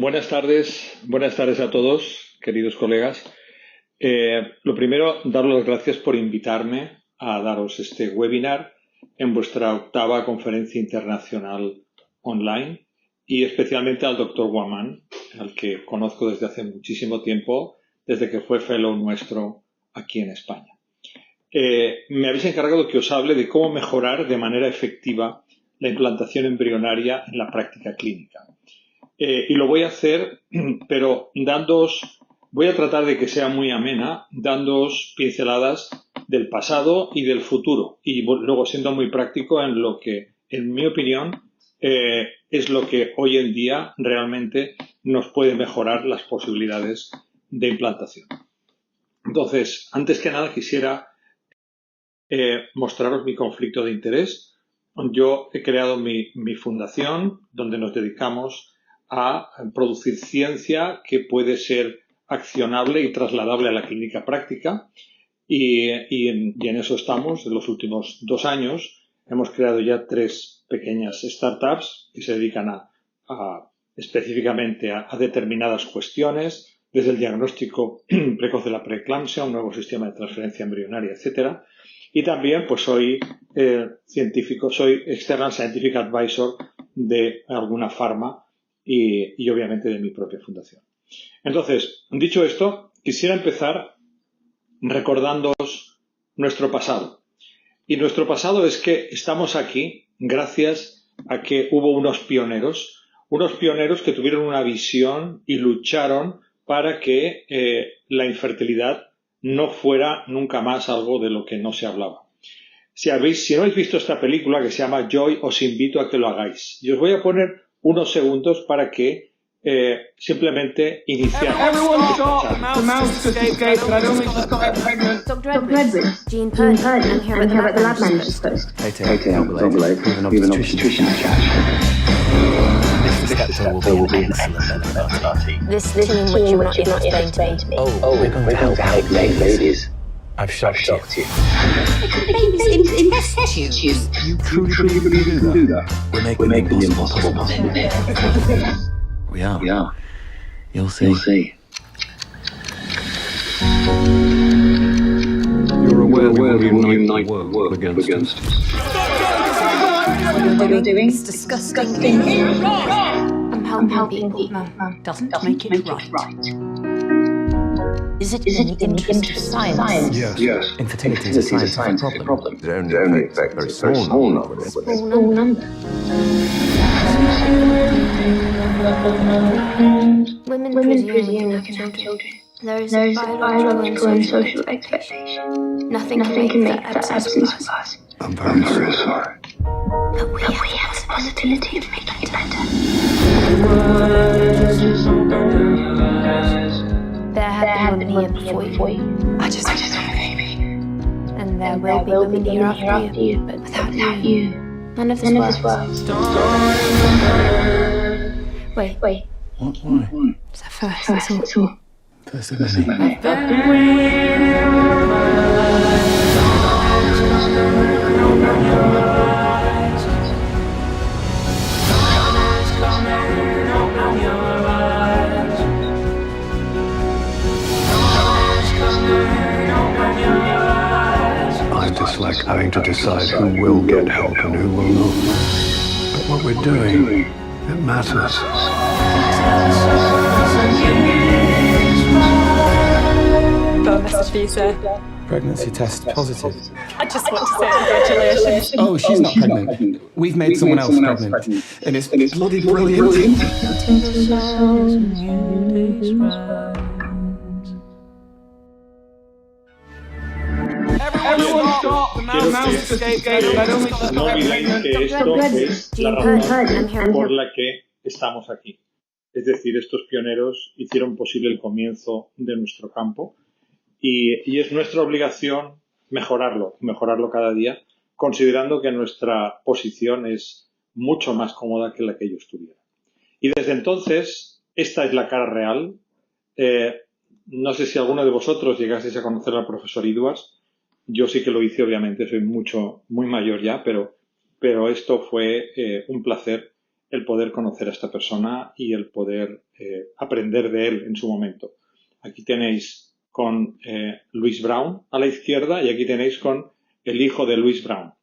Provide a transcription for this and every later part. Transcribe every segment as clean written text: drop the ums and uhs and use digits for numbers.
Buenas tardes a todos, queridos colegas. Lo primero, daros las gracias por invitarme a daros este webinar en vuestra octava conferencia internacional online y especialmente al doctor Guamán, al que conozco desde hace muchísimo tiempo, desde que fue fellow nuestro aquí en España. Me habéis encargado que os hable de cómo mejorar de manera efectiva la implantación embrionaria en la práctica clínica. Y lo voy a hacer, pero voy a tratar de que sea muy amena, dándoos pinceladas del pasado y del futuro, y luego siendo muy práctico en lo que, en mi opinión, es lo que hoy en día realmente nos puede mejorar las posibilidades de implantación. Entonces, antes que nada quisiera mostraros mi conflicto de interés. Yo he creado mi fundación donde nos dedicamos a producir ciencia que puede ser accionable y trasladable a la clínica práctica y en eso estamos. En los últimos 2 años hemos creado ya 3 pequeñas startups que se dedican específicamente a determinadas cuestiones, desde el diagnóstico precoz de la preeclampsia, un nuevo sistema de transferencia embrionaria, etcétera. Y también pues soy científico, soy External Scientific Advisor de alguna farma y obviamente de mi propia fundación. Entonces, dicho esto, quisiera empezar recordándoos nuestro pasado. Y nuestro pasado es que estamos aquí gracias a que hubo unos pioneros que tuvieron una visión y lucharon para que la infertilidad no fuera nunca más algo de lo que no se hablaba. Si no habéis visto esta película que se llama Joy, os invito a que lo hagáis. Y os voy a poner unos segundos para que simplemente iniciar. Dr. Edwards, Jean Purdy, I'm here at the lab manager's post. Katie, I'm double A, even obstetrician chat. This will be an excellent party. This team which you've not yet explained to me. Oh, we're going to help ladies. I've shocked you. Babies in test tubes. You truly believe you can do that? We're making the impossible possible. We are. You'll see. You're aware we will unite the world against us. What you're doing is disgusting. I'm helping people, Mum. Doesn't make it right. Is it in the interest of science? Yes. Infertility is a scientific problem. It only affects a very small number. Small number. Women presume we can have children. There is a biological and social expectation. Nothing can make that absence pass. I'm very sorry. But we have the possibility of making it better. There have been women here before you. I just want a baby. And there will be women here after you. But without you, none of this works. Wait. Why? It's that first, that's all. First of many. I dislike having to decide who will get help and who will not. But what we're doing, it matters. Got a message for you, sir. Pregnancy test positive. I just want to say congratulations. Oh, she's not pregnant. We've made someone else pregnant. And it's bloody brilliant. No olvidéis que esto es la razón por la que estamos aquí. Es decir, estos pioneros hicieron posible el comienzo de nuestro campo y es nuestra obligación mejorarlo cada día, considerando que nuestra posición es mucho más cómoda que la que ellos tuvieron. Y desde entonces, esta es la cara real. No sé si alguno de vosotros llegasteis a conocer al profesor Edwards. Yo sí que lo hice, obviamente, soy muy mayor ya, pero esto fue un placer el poder conocer a esta persona y el poder aprender de él en su momento. Aquí tenéis con Louis Brown a la izquierda y aquí tenéis con el hijo de Louis Brown.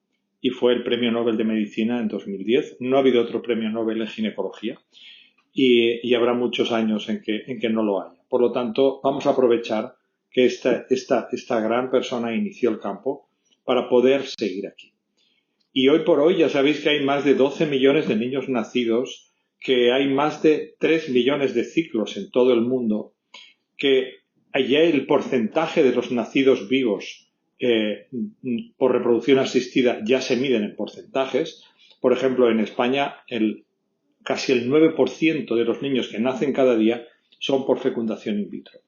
Y fue el Premio Nobel de Medicina en 2010. No ha habido otro Premio Nobel en ginecología y habrá muchos años en que no lo haya. Por lo tanto, vamos a aprovechar que esta gran persona inició el campo para poder seguir aquí. Y hoy por hoy ya sabéis que hay más de 12 millones de niños nacidos, que hay más de 3 millones de ciclos en todo el mundo, que allá el porcentaje de los nacidos vivos por reproducción asistida ya se miden en porcentajes. Por ejemplo, en España casi el 9% de los niños que nacen cada día son por fecundación in vitro.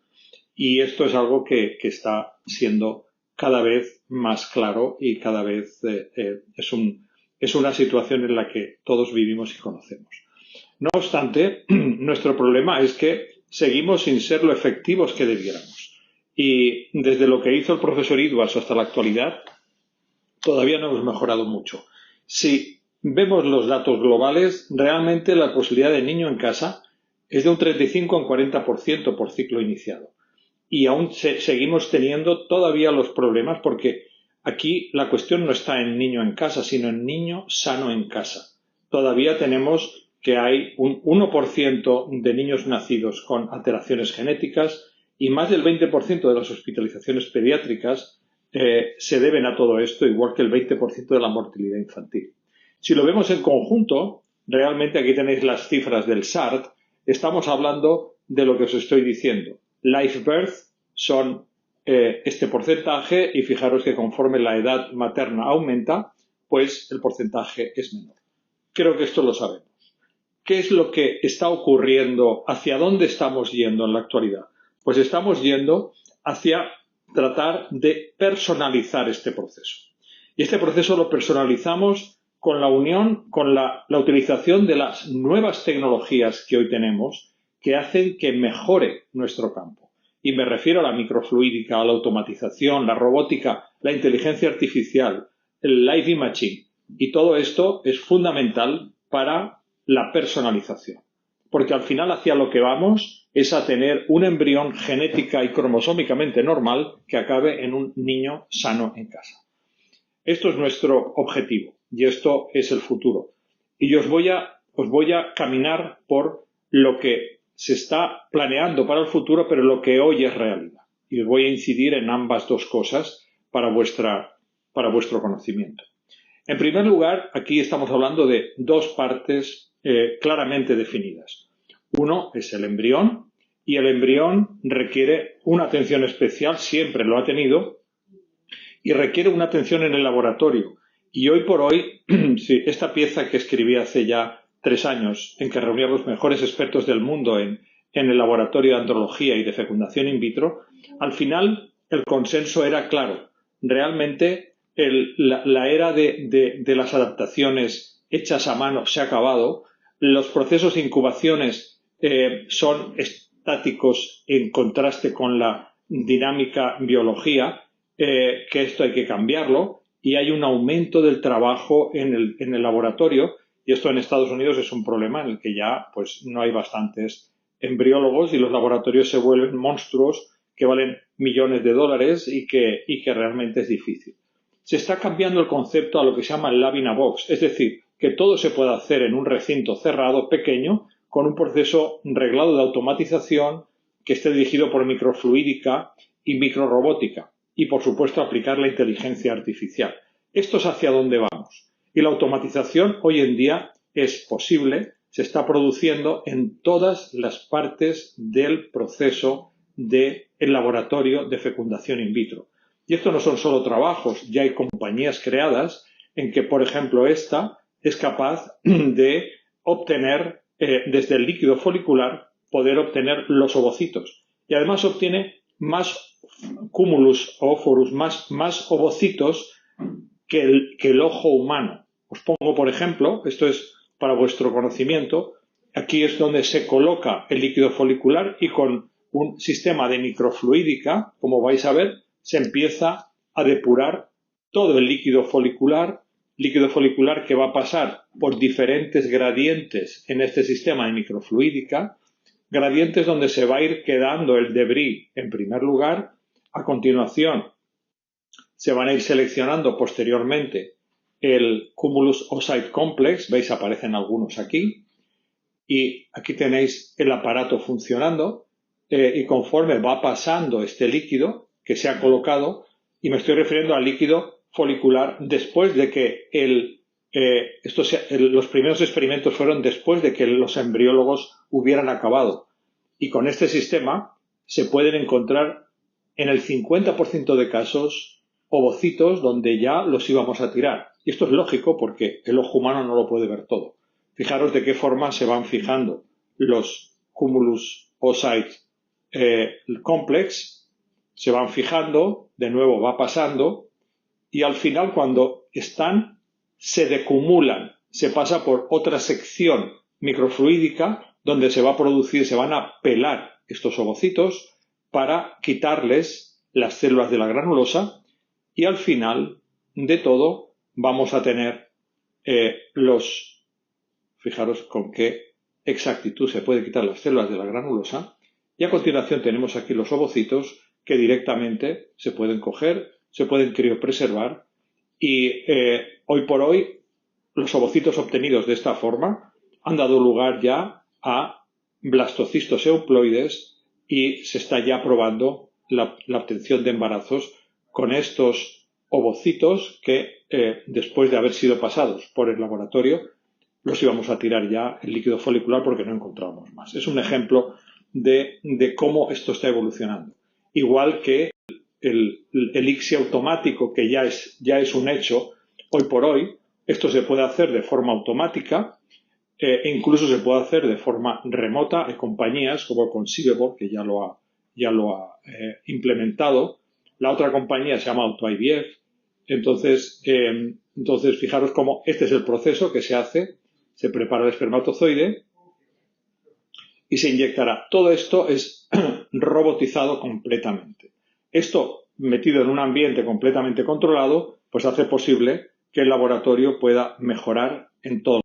Y esto es algo que está siendo cada vez más claro y cada vez es una situación en la que todos vivimos y conocemos. No obstante, nuestro problema es que seguimos sin ser lo efectivos que debiéramos. Y desde lo que hizo el profesor Edwards hasta la actualidad, todavía no hemos mejorado mucho. Si vemos los datos globales, realmente la posibilidad de niño en casa es de un 35 a un 40% por ciclo iniciado. Y aún seguimos teniendo todavía los problemas porque aquí la cuestión no está en niño en casa, sino en niño sano en casa. Todavía tenemos que hay un 1% de niños nacidos con alteraciones genéticas y más del 20% de las hospitalizaciones pediátricas se deben a todo esto, igual que el 20% de la mortalidad infantil. Si lo vemos en conjunto, realmente aquí tenéis las cifras del SART, estamos hablando de lo que os estoy diciendo. Live birth son este porcentaje y fijaros que conforme la edad materna aumenta, pues el porcentaje es menor. Creo que esto lo sabemos. ¿Qué es lo que está ocurriendo? ¿Hacia dónde estamos yendo en la actualidad? Pues estamos yendo hacia tratar de personalizar este proceso. Y este proceso lo personalizamos con la unión, con la utilización de las nuevas tecnologías que hoy tenemos, que hacen que mejore nuestro campo. Y me refiero a la microfluídica, a la automatización, la robótica, la inteligencia artificial, el live imaging. Y todo esto es fundamental para la personalización. Porque al final hacia lo que vamos es a tener un embrión genética y cromosómicamente normal que acabe en un niño sano en casa. Esto es nuestro objetivo y esto es el futuro. Y os voy a caminar por lo que se está planeando para el futuro, pero lo que hoy es realidad. Y os voy a incidir en ambas dos cosas para vuestro conocimiento. En primer lugar, aquí estamos hablando de dos partes claramente definidas. Uno es el embrión, y el embrión requiere una atención especial, siempre lo ha tenido, y requiere una atención en el laboratorio. Y hoy por hoy, sí, esta pieza que escribí hace ya 3 años, en que reunía a los mejores expertos del mundo en el laboratorio de andrología y de fecundación in vitro, al final el consenso era claro. Realmente la era de las adaptaciones hechas a mano se ha acabado. Los procesos de incubaciones son estáticos en contraste con la dinámica biología, que esto hay que cambiarlo, y hay un aumento del trabajo en el laboratorio. Y esto en Estados Unidos es un problema en el que ya pues no hay bastantes embriólogos y los laboratorios se vuelven monstruos que valen millones de dólares y que realmente es difícil. Se está cambiando el concepto a lo que se llama el lab in a box, es decir, que todo se puede hacer en un recinto cerrado, pequeño, con un proceso reglado de automatización que esté dirigido por microfluídica y microrobótica y, por supuesto, aplicar la inteligencia artificial. Esto es hacia dónde vamos. Y la automatización hoy en día es posible, se está produciendo en todas las partes del proceso del laboratorio de fecundación in vitro. Y esto no son solo trabajos, ya hay compañías creadas en que, por ejemplo, esta es capaz de obtener, desde el líquido folicular, poder obtener los ovocitos. Y además obtiene más cúmulus oophorus, más ovocitos que el ojo humano. Os pongo, por ejemplo, esto es para vuestro conocimiento, aquí es donde se coloca el líquido folicular y con un sistema de microfluídica, como vais a ver, se empieza a depurar todo el líquido folicular líquido folicular que va a pasar por diferentes gradientes en este sistema de microfluídica, gradientes donde se va a ir quedando el debris en primer lugar. A continuación se van a ir seleccionando posteriormente el Cumulus Oocyte Complex, veis aparecen algunos aquí, y aquí tenéis el aparato funcionando, y conforme va pasando este líquido que se ha colocado, y me estoy refiriendo al líquido folicular después de que los primeros experimentos fueron después de que los embriólogos hubieran acabado. Y con este sistema se pueden encontrar en el 50% de casos ovocitos donde ya los íbamos a tirar. Y esto es lógico porque el ojo humano no lo puede ver todo. Fijaros de qué forma se van fijando los Cumulus Oocyte Complex, se van fijando, de nuevo va pasando, y al final cuando están se decumulan, se pasa por otra sección microfluídica donde se va a producir, se van a pelar estos ovocitos para quitarles las células de la granulosa, y al final de todo vamos a tener fijaros con qué exactitud se puede quitar las células de la granulosa, y a continuación tenemos aquí los ovocitos que directamente se pueden coger, se pueden criopreservar, y hoy por hoy los ovocitos obtenidos de esta forma han dado lugar ya a blastocistos euploides, y se está ya probando la obtención de embarazos con estos ovocitos que después de haber sido pasados por el laboratorio los íbamos a tirar ya en líquido folicular porque no encontrábamos más. Es un ejemplo de cómo esto está evolucionando. Igual que el ICSI automático, que ya es un hecho hoy por hoy, esto se puede hacer de forma automática, e incluso se puede hacer de forma remota. Hay compañías como Conceivable que ya lo ha implementado. La otra compañía se llama AutoIVF. Entonces, fijaros cómo este es el proceso que se hace. Se prepara el espermatozoide y se inyectará. Todo esto es robotizado completamente. Esto, metido en un ambiente completamente controlado, pues hace posible que el laboratorio pueda mejorar en todo.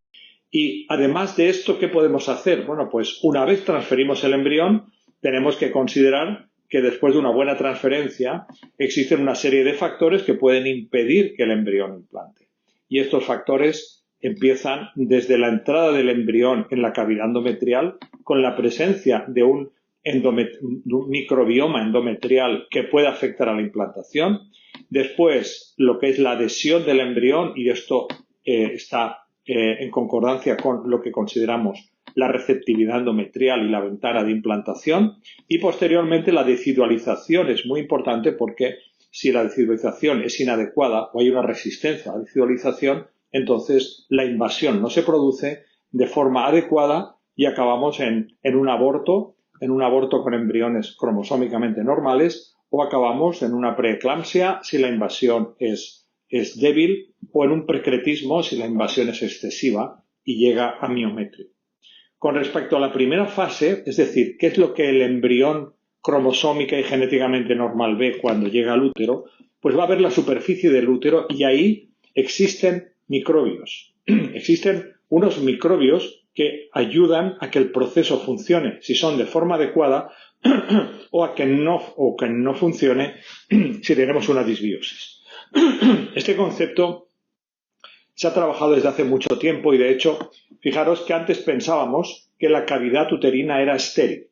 Y además de esto, ¿qué podemos hacer? Bueno, pues una vez transferimos el embrión, tenemos que considerar que después de una buena transferencia existen una serie de factores que pueden impedir que el embrión implante. Y estos factores empiezan desde la entrada del embrión en la cavidad endometrial, con la presencia de un microbioma endometrial que puede afectar a la implantación. Después, lo que es la adhesión del embrión, y esto está en concordancia con lo que consideramos la receptividad endometrial y la ventana de implantación. Y posteriormente la decidualización es muy importante, porque si la decidualización es inadecuada o hay una resistencia a la decidualización, entonces la invasión no se produce de forma adecuada y acabamos en un aborto con embriones cromosómicamente normales, o acabamos en una preeclampsia si la invasión es débil, o en un precretismo si la invasión es excesiva y llega a miometrio. Con respecto a la primera fase, es decir, ¿qué es lo que el embrión cromosómica y genéticamente normal ve cuando llega al útero? Pues va a ver la superficie del útero, y ahí existen microbios. Existen unos microbios que ayudan a que el proceso funcione, si son de forma adecuada, o que no funcione si tenemos una disbiosis. Este concepto se ha trabajado desde hace mucho tiempo, y de hecho, fijaros que antes pensábamos que la cavidad uterina era estéril.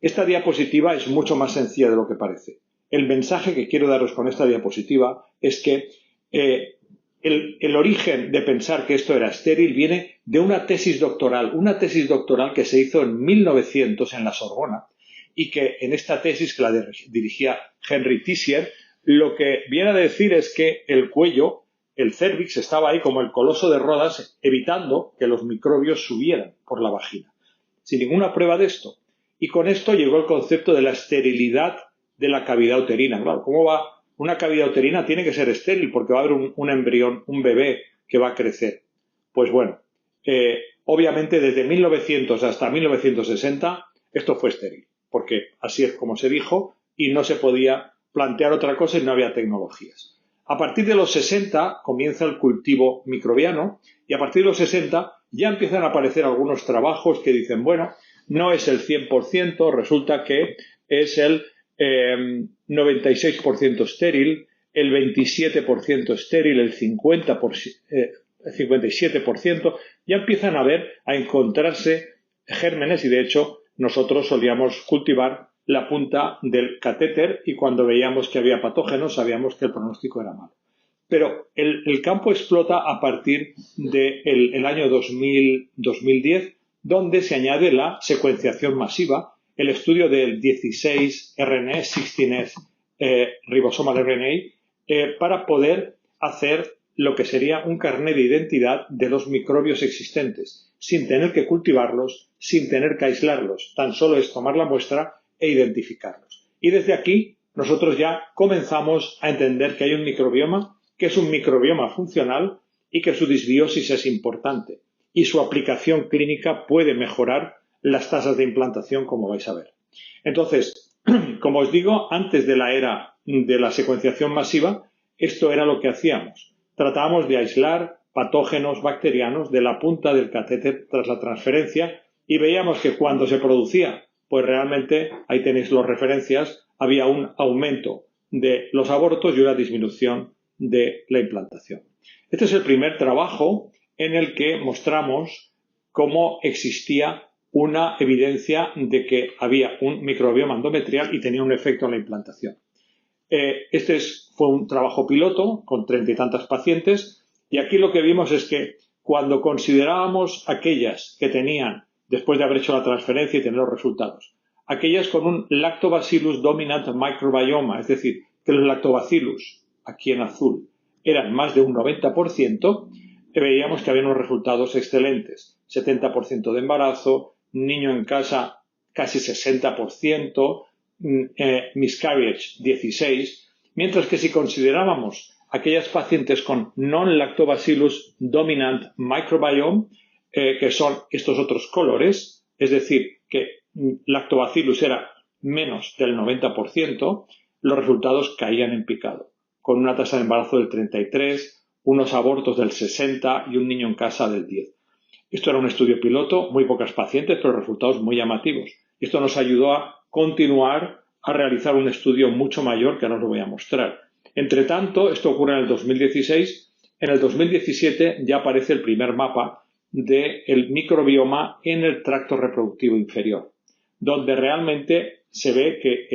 Esta diapositiva es mucho más sencilla de lo que parece. El mensaje que quiero daros con esta diapositiva es que el origen de pensar que esto era estéril viene de una tesis doctoral que se hizo en 1900 en la Sorbona, y que en esta tesis, que la dirigía Henry Tissier, lo que viene a decir es que el cuello, el cérvix, estaba ahí como el coloso de Rodas, evitando que los microbios subieran por la vagina, sin ninguna prueba de esto. Y con esto llegó el concepto de la esterilidad de la cavidad uterina. Claro, ¿cómo va? Una cavidad uterina tiene que ser estéril porque va a haber un embrión, un bebé que va a crecer. Pues bueno, obviamente desde 1900 hasta 1960 esto fue estéril, porque así es como se dijo y no se podía plantear otra cosa y no había tecnologías. A partir de los 60 comienza el cultivo microbiano y a partir de los 60 ya empiezan a aparecer algunos trabajos que dicen, bueno, no es el 100%, resulta que es el 96% estéril, el 27% estéril, el 57%, ya empiezan a encontrarse gérmenes y de hecho nosotros solíamos cultivar la punta del catéter y cuando veíamos que había patógenos sabíamos que el pronóstico era malo. Pero el campo explota a partir del año 2010, donde se añade la secuenciación masiva, el estudio del 16S, ribosomal RNA, para poder hacer lo que sería un carnet de identidad de los microbios existentes, sin tener que cultivarlos, sin tener que aislarlos. Tan solo es tomar la muestra e identificarlos. Y desde aquí nosotros ya comenzamos a entender que hay un microbioma, que es un microbioma funcional y que su disbiosis es importante. Y su aplicación clínica puede mejorar las tasas de implantación, como vais a ver. Entonces, como os digo, antes de la era de la secuenciación masiva, esto era lo que hacíamos. Tratábamos de aislar patógenos bacterianos de la punta del catéter tras la transferencia y veíamos que cuando se producía, pues realmente, ahí tenéis las referencias, había un aumento de los abortos y una disminución de la implantación. Este es el primer trabajo en el que mostramos cómo existía una evidencia de que había un microbioma endometrial y tenía un efecto en la implantación. Fue un trabajo piloto con 30 y tantas pacientes y aquí lo que vimos es que cuando considerábamos aquellas que tenían, después de haber hecho la transferencia y tener los resultados, aquellas con un Lactobacillus dominant microbioma, es decir, que los lactobacillus, aquí en azul, eran más de un 90%, veíamos que había unos resultados excelentes. 70% de embarazo, niño en casa casi 60%, miscarriage 16%, mientras que si considerábamos aquellas pacientes con non-lactobacillus dominant microbiome, que son estos otros colores, es decir, que lactobacillus era menos del 90%, los resultados caían en picado, con una tasa de embarazo del 33%, unos abortos del 60% y un niño en casa del 10%. Esto era un estudio piloto, muy pocas pacientes, pero resultados muy llamativos. Esto nos ayudó a continuar a realizar un estudio mucho mayor que ahora os lo voy a mostrar. Entre tanto, esto ocurre en el 2016. En el 2017 ya aparece el primer mapa del microbioma en el tracto reproductivo inferior, donde realmente se ve que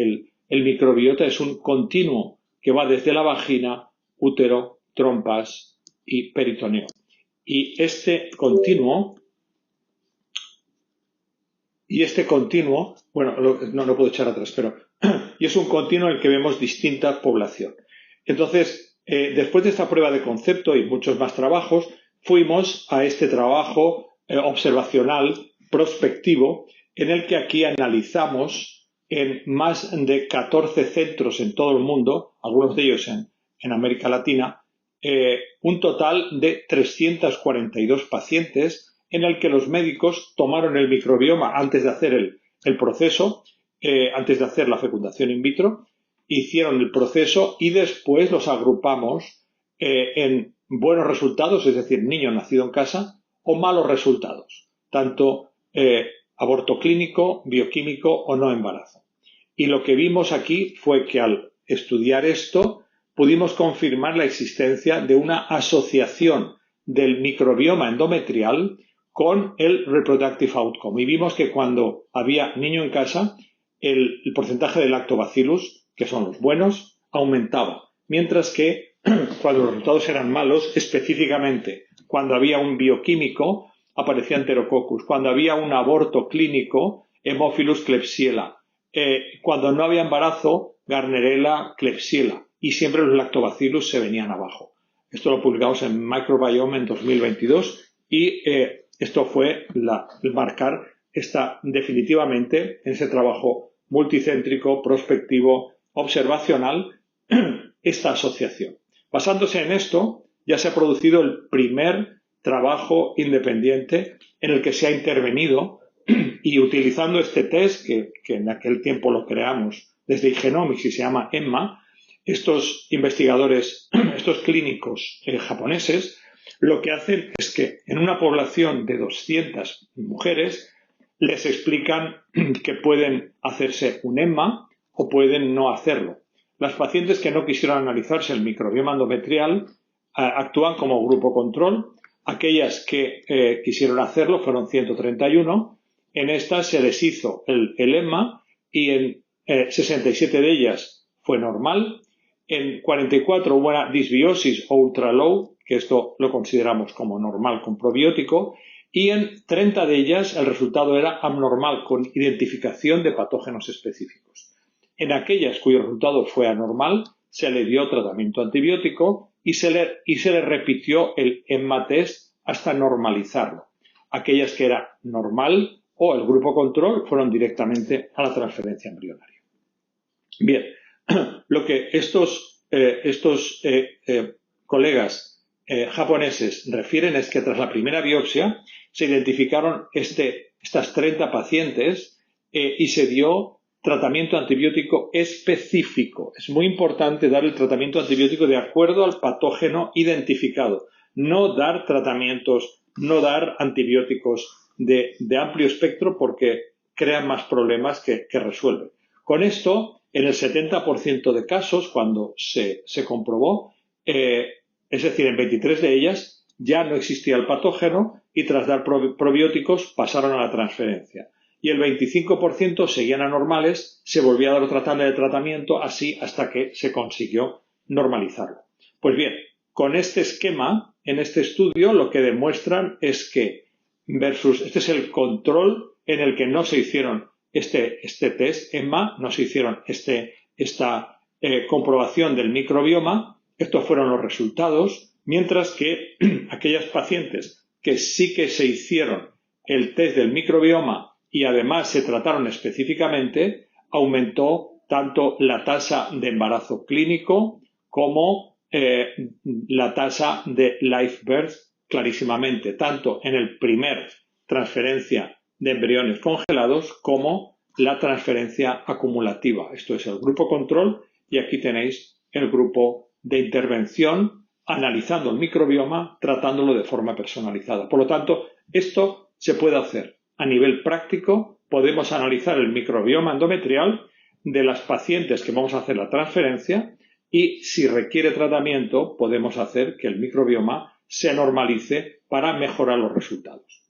el microbiota es un continuo que va desde la vagina, útero, trompas y peritoneo. Y este continuo, bueno, no puedo echar atrás, pero y es un continuo en el que vemos distinta población. Entonces, después de esta prueba de concepto y muchos más trabajos, fuimos a este trabajo observacional prospectivo en el que aquí analizamos en más de 14 centros en todo el mundo, algunos de ellos en América Latina, un total de 342 pacientes en el que los médicos tomaron el microbioma antes de hacer el proceso, antes de hacer la fecundación in vitro, hicieron el proceso y después los agrupamos en buenos resultados, es decir, niño nacido en casa, o malos resultados, tanto aborto clínico, bioquímico o no embarazo. Y lo que vimos aquí fue que al estudiar esto pudimos confirmar la existencia de una asociación del microbioma endometrial con el reproductive outcome. Y vimos que cuando había niño en casa, el porcentaje de lactobacillus, que son los buenos, aumentaba. Mientras que cuando los resultados eran malos, específicamente cuando había un bioquímico, aparecía Enterococcus. Cuando había un aborto clínico, Haemophilus klebsiella. Cuando no había embarazo, Gardnerella klebsiella. Y siempre los lactobacillus se venían abajo. Esto lo publicamos en Microbiome en 2022 y esto fue el marcar definitivamente en ese trabajo multicéntrico, prospectivo, observacional, esta asociación. Basándose en esto, ya se ha producido el primer trabajo independiente en el que se ha intervenido y utilizando este test, que en aquel tiempo lo creamos desde Igenomics y se llama EMMA, estos investigadores, estos clínicos japoneses, lo que hacen es que en una población de 200 mujeres les explican que pueden hacerse un EMMA o pueden no hacerlo. Las pacientes que no quisieron analizarse el microbioma endometrial actúan como grupo control. Aquellas que quisieron hacerlo fueron 131. En estas se les hizo el EMMA y en 67 de ellas fue normal. En 44 hubo una disbiosis o ultralow, que esto lo consideramos como normal con probiótico, y en 30 de ellas el resultado era abnormal con identificación de patógenos específicos. En aquellas cuyo resultado fue anormal, se le dio tratamiento antibiótico y se le repitió el EMMA test hasta normalizarlo. Aquellas que era normal o el grupo control fueron directamente a la transferencia embrionaria. Bien, lo que estos colegas japoneses refieren es que tras la primera biopsia se identificaron estas 30 pacientes y se dio tratamiento antibiótico específico. Es muy importante dar el tratamiento antibiótico de acuerdo al patógeno identificado. No dar antibióticos de amplio espectro porque crean más problemas que resuelven. Con esto, en el 70% de casos, cuando se comprobó, es decir, en 23 de ellas, ya no existía el patógeno y tras dar probióticos pasaron a la transferencia. Y el 25% seguían anormales, se volvía a dar otra tanda de tratamiento, así hasta que se consiguió normalizarlo. Pues bien, con este esquema, en este estudio, lo que demuestran es que este es el control en el que no se hicieron este test EMMA, no se hicieron esta comprobación del microbioma. Estos fueron los resultados, mientras que aquellas pacientes que sí que se hicieron el test del microbioma y además se trataron específicamente, aumentó tanto la tasa de embarazo clínico como la tasa de live birth clarísimamente, tanto en el primer transferencia de embriones congelados como la transferencia acumulativa. Esto es el grupo control y aquí tenéis el grupo de intervención analizando el microbioma, tratándolo de forma personalizada. Por lo tanto, esto se puede hacer a nivel práctico. Podemos analizar el microbioma endometrial de las pacientes que vamos a hacer la transferencia y si requiere tratamiento podemos hacer que el microbioma se normalice para mejorar los resultados.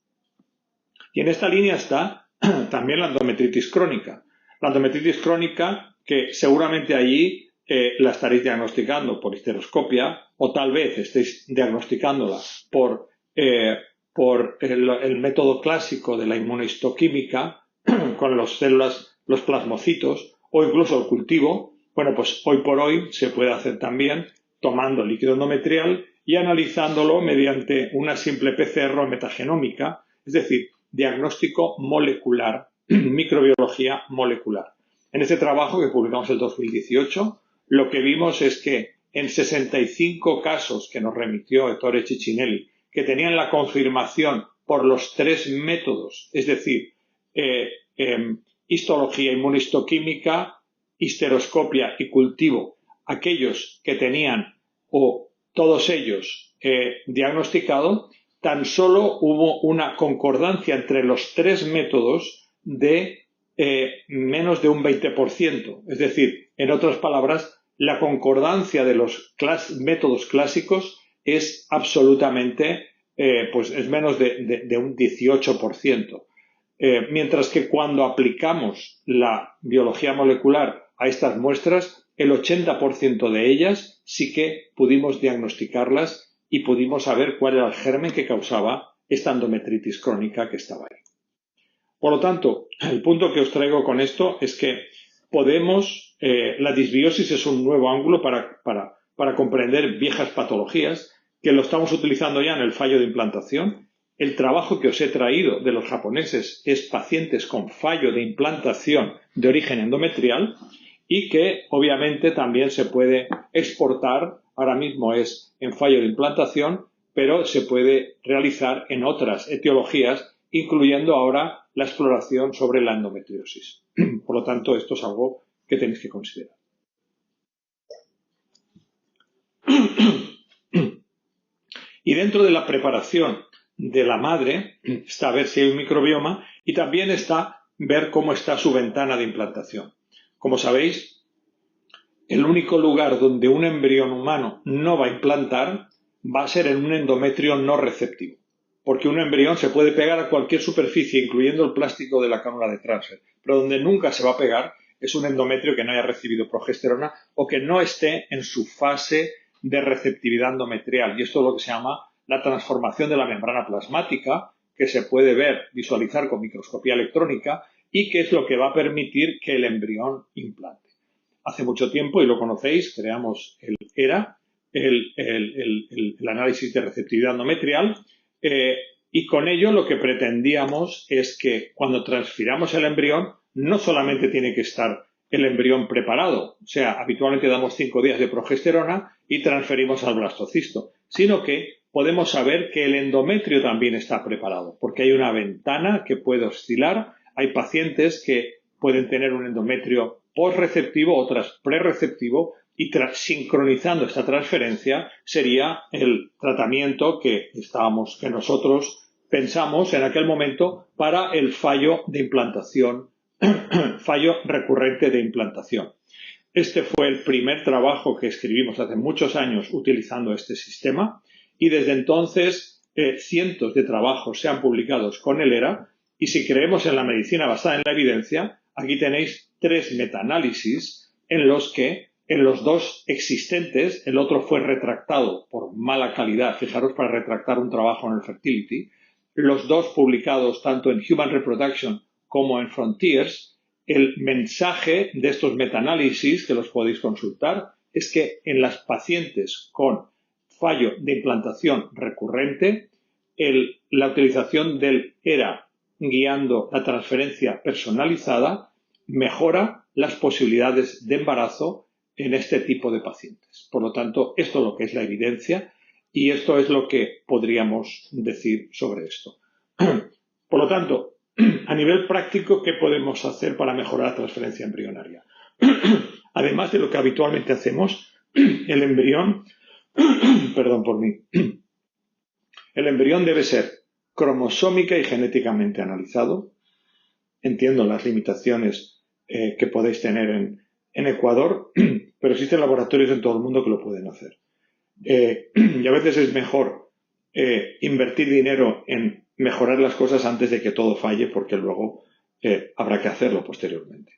Y en esta línea está también la endometritis crónica. La endometritis crónica que seguramente allí la estaréis diagnosticando por histeroscopia o tal vez estéis diagnosticándola por el método clásico de la inmunohistoquímica con las células, los plasmocitos o incluso el cultivo. Bueno, pues hoy por hoy se puede hacer también tomando líquido endometrial y analizándolo mediante una simple PCR o metagenómica, es decir, diagnóstico molecular, microbiología molecular. En este trabajo que publicamos en 2018, lo que vimos es que en 65 casos que nos remitió Ettore Ciccinelli, que tenían la confirmación por los 3 métodos, es decir, histología, inmunohistoquímica, histeroscopia y cultivo, aquellos que tenían o todos ellos diagnosticado, tan solo hubo una concordancia entre los 3 métodos de menos de un 20%. Es decir, en otras palabras, la concordancia de los métodos clásicos es absolutamente, es menos de un 18%. Mientras que cuando aplicamos la biología molecular a estas muestras, el 80% de ellas sí que pudimos diagnosticarlas y pudimos saber cuál era el germen que causaba esta endometritis crónica que estaba ahí. Por lo tanto, el punto que os traigo con esto es que podemos, la disbiosis es un nuevo ángulo para comprender viejas patologías que lo estamos utilizando ya en el fallo de implantación. El trabajo que os he traído de los japoneses es pacientes con fallo de implantación de origen endometrial y que obviamente también se puede exportar, ahora mismo es en fallo de implantación, pero se puede realizar en otras etiologías, incluyendo ahora la exploración sobre la endometriosis. Por lo tanto, esto es algo que tenéis que considerar. Y dentro de la preparación de la madre está ver si hay un microbioma y también está ver cómo está su ventana de implantación. Como sabéis, el único lugar donde un embrión humano no va a implantar va a ser en un endometrio no receptivo, porque un embrión se puede pegar a cualquier superficie, incluyendo el plástico de la cánula de transfer, pero donde nunca se va a pegar es un endometrio que no haya recibido progesterona o que no esté en su fase de receptividad endometrial. Y esto es lo que se llama la transformación de la membrana plasmática, que se puede ver, visualizar con microscopía electrónica y que es lo que va a permitir que el embrión implante. Hace mucho tiempo, y lo conocéis, creamos el ERA, el análisis de receptividad endometrial, y con ello lo que pretendíamos es que cuando transfiramos el embrión, no solamente tiene que estar el embrión preparado, o sea, habitualmente damos 5 días de progesterona y transferimos al blastocisto, sino que podemos saber que el endometrio también está preparado, porque hay una ventana que puede oscilar. Hay pacientes que pueden tener un endometrio posreceptivo, otras prereceptivo, y sincronizando esta transferencia sería el tratamiento que nosotros pensamos en aquel momento para el fallo de implantación, fallo recurrente de implantación. Este fue el primer trabajo que escribimos hace muchos años utilizando este sistema y desde entonces cientos de trabajos se han publicado con el ERA y si creemos en la medicina basada en la evidencia, aquí tenéis 3 metaanálisis en los que en los 2 existentes, el otro fue retractado por mala calidad, fijaros para retractar un trabajo en el Fertility, los 2 publicados tanto en Human Reproduction como en Frontiers, el mensaje de estos metaanálisis, que los podéis consultar, es que en las pacientes con fallo de implantación recurrente, la utilización del ERA guiando la transferencia personalizada mejora las posibilidades de embarazo en este tipo de pacientes. Por lo tanto, esto es lo que es la evidencia y esto es lo que podríamos decir sobre esto. Por lo tanto, a nivel práctico, ¿qué podemos hacer para mejorar la transferencia embrionaria? Además de lo que habitualmente hacemos, el embrión, el embrión debe ser cromosómica y genéticamente analizado. Entiendo las limitaciones que podéis tener en Ecuador, pero existen laboratorios en todo el mundo que lo pueden hacer. Y a veces es mejor invertir dinero en mejorar las cosas antes de que todo falle, porque luego habrá que hacerlo posteriormente.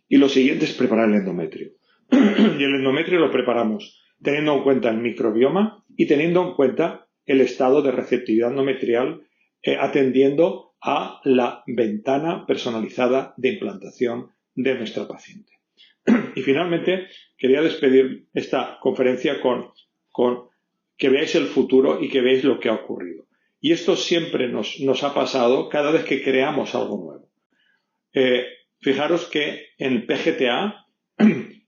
Y lo siguiente es preparar el endometrio. Y el endometrio lo preparamos teniendo en cuenta el microbioma y teniendo en cuenta el estado de receptividad endometrial, atendiendo a la ventana personalizada de implantación de nuestra paciente. Y finalmente, quería despedir esta conferencia con que veáis el futuro y que veáis lo que ha ocurrido. Y esto siempre nos ha pasado cada vez que creamos algo nuevo. Fijaros que en PGTA,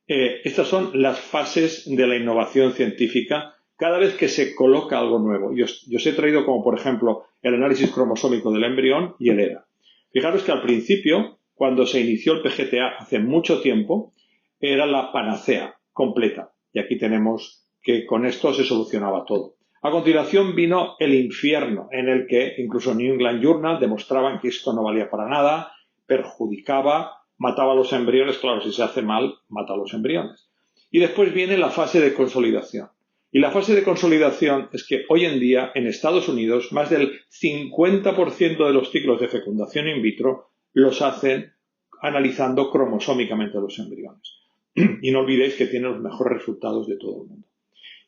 estas son las fases de la innovación científica cada vez que se coloca algo nuevo. Yo os he traído como, por ejemplo, el análisis cromosómico del embrión y el ERA. Fijaros que al principio, cuando se inició el PGTA hace mucho tiempo, era la panacea completa. Y aquí tenemos que con esto se solucionaba todo. A continuación vino el infierno, en el que incluso New England Journal demostraban que esto no valía para nada, perjudicaba, mataba a los embriones. Claro, si se hace mal, mata a los embriones. Y después viene la fase de consolidación. Y la fase de consolidación es que hoy en día en Estados Unidos más del 50% de los ciclos de fecundación in vitro los hacen analizando cromosómicamente los embriones. Y no olvidéis que tienen los mejores resultados de todo el mundo.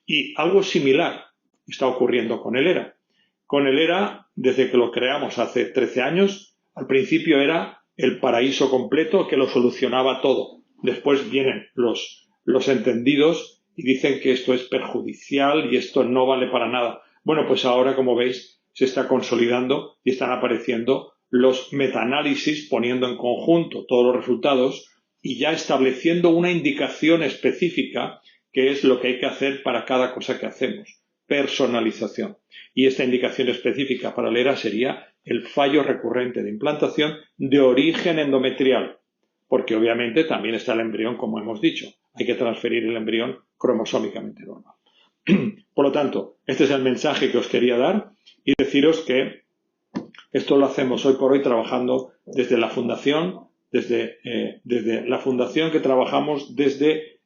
Y algo similar está ocurriendo con el ERA. Con el ERA, desde que lo creamos hace 13 años, al principio era el paraíso completo que lo solucionaba todo. Después vienen los entendidos y dicen que esto es perjudicial y esto no vale para nada. Bueno, pues ahora, como veis, se está consolidando y están apareciendo los metaanálisis poniendo en conjunto todos los resultados y ya estableciendo una indicación específica que es lo que hay que hacer para cada cosa que hacemos. Personalización. Y esta indicación específica para el ERA sería el fallo recurrente de implantación de origen endometrial, porque obviamente también está el embrión, como hemos dicho. Hay que transferir el embrión cromosómicamente normal. Por lo tanto, este es el mensaje que os quería dar y deciros que esto lo hacemos hoy por hoy trabajando desde la fundación, desde la fundación que trabajamos desde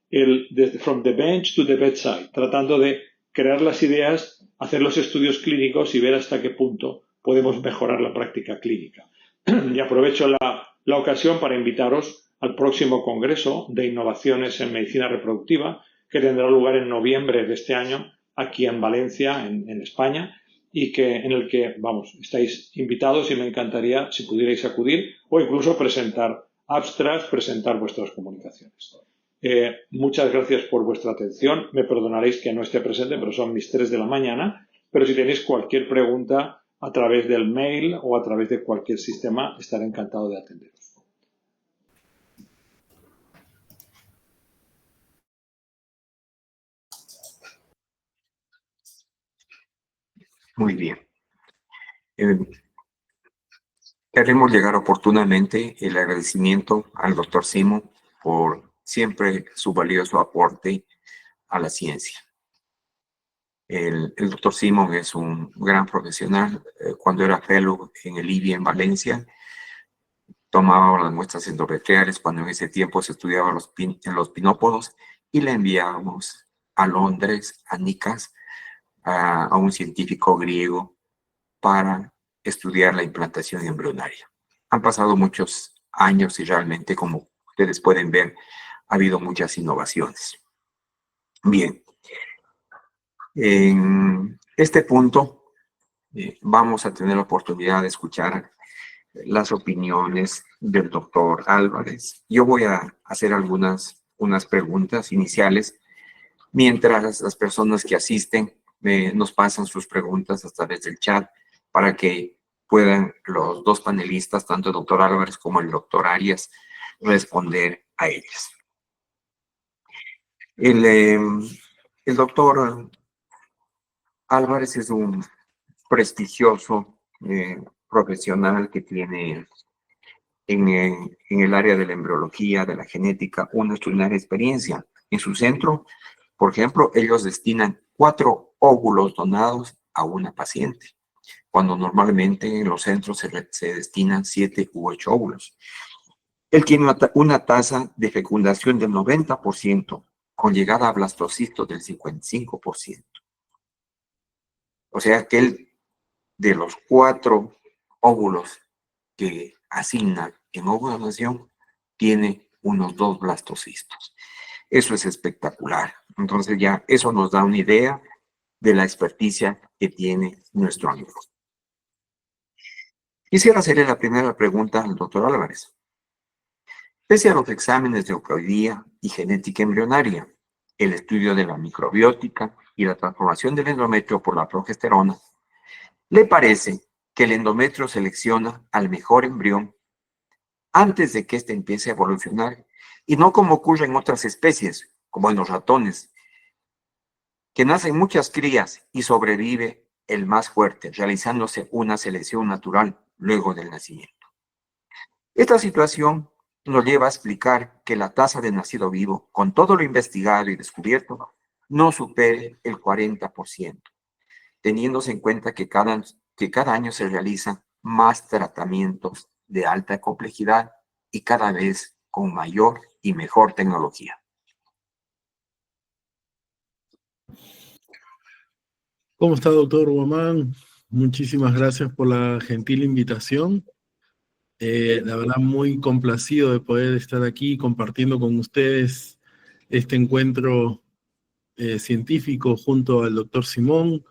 from the bench to the bedside, tratando de crear las ideas, hacer los estudios clínicos y ver hasta qué punto podemos mejorar la práctica clínica. Y aprovecho la ocasión para invitaros al próximo Congreso de Innovaciones en Medicina Reproductiva, que tendrá lugar en noviembre de este año aquí en Valencia, en España, y en el que, estáis invitados y me encantaría si pudierais acudir o incluso presentar abstracts, presentar vuestras comunicaciones. Muchas gracias por vuestra atención. Me perdonaréis que no esté presente, pero son mis 3 de la mañana. Pero si tenéis cualquier pregunta a través del mail o a través de cualquier sistema, estaré encantado de atenderos. Muy bien. Queremos llegar oportunamente el agradecimiento al doctor Simon por siempre su valioso aporte a la ciencia. El doctor Simon es un gran profesional. Cuando era fellow en el IBI en Valencia, tomaba las muestras endometriales cuando en ese tiempo se estudiaba los pinópodos y le enviábamos a Londres, a Nikas, a un científico griego para estudiar la implantación embrionaria. Han pasado muchos años y realmente, como ustedes pueden ver, ha habido muchas innovaciones. Bien, en este punto vamos a tener la oportunidad de escuchar las opiniones del doctor Álvarez. Yo voy a hacer unas preguntas iniciales, mientras las personas que asisten nos pasan sus preguntas a través del chat para que puedan los dos panelistas, tanto el doctor Álvarez como el doctor Arias, responder a ellas. El doctor Álvarez es un prestigioso profesional que tiene en el área de la embriología, de la genética, una extraordinaria experiencia. En su centro, por ejemplo, ellos destinan 4 óvulos donados a una paciente, cuando normalmente en los centros se destinan 7 u 8 óvulos. Él tiene una tasa de fecundación del 90%, con llegada a blastocisto del 55%. O sea que él, de los 4 óvulos que asigna en ovulación, tiene unos 2 blastocistos. Eso es espectacular. Entonces ya eso nos da una idea de la experticia que tiene nuestro amigo. Quisiera hacerle la primera pregunta al doctor Álvarez. Pese a los exámenes de oncología y genética embrionaria, el estudio de la microbiótica y la transformación del endometrio por la progesterona, ¿le parece que el endometrio selecciona al mejor embrión antes de que éste empiece a evolucionar, y no como ocurre en otras especies, como en los ratones, que nacen muchas crías y sobrevive el más fuerte, realizándose una selección natural luego del nacimiento? Esta situación nos lleva a explicar que la tasa de nacido vivo, con todo lo investigado y descubierto, no supere el 40%, teniéndose en cuenta que cada año se realizan más tratamientos de alta complejidad y cada vez con mayor y mejor tecnología. ¿Cómo está, doctor Guamán? Muchísimas gracias por la gentil invitación. La verdad, muy complacido de poder estar aquí compartiendo con ustedes este encuentro científico junto al doctor Simón.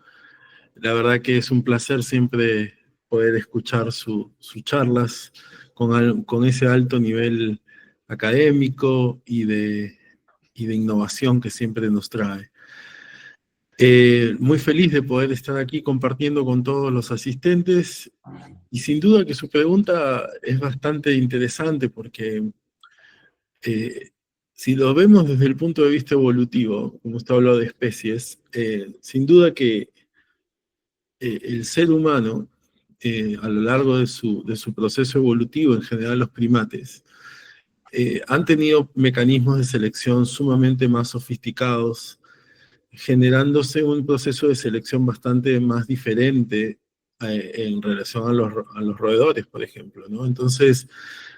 La verdad que es un placer siempre poder escuchar sus charlas con ese alto nivel académico y de innovación que siempre nos trae. Muy feliz de poder estar aquí compartiendo con todos los asistentes, y sin duda que su pregunta es bastante interesante porque si lo vemos desde el punto de vista evolutivo, como usted habló de especies, sin duda que el ser humano, a lo largo de su proceso evolutivo, en general los primates, han tenido mecanismos de selección sumamente más sofisticados generándose un proceso de selección bastante más diferente en relación a los roedores, por ejemplo, ¿no? Entonces,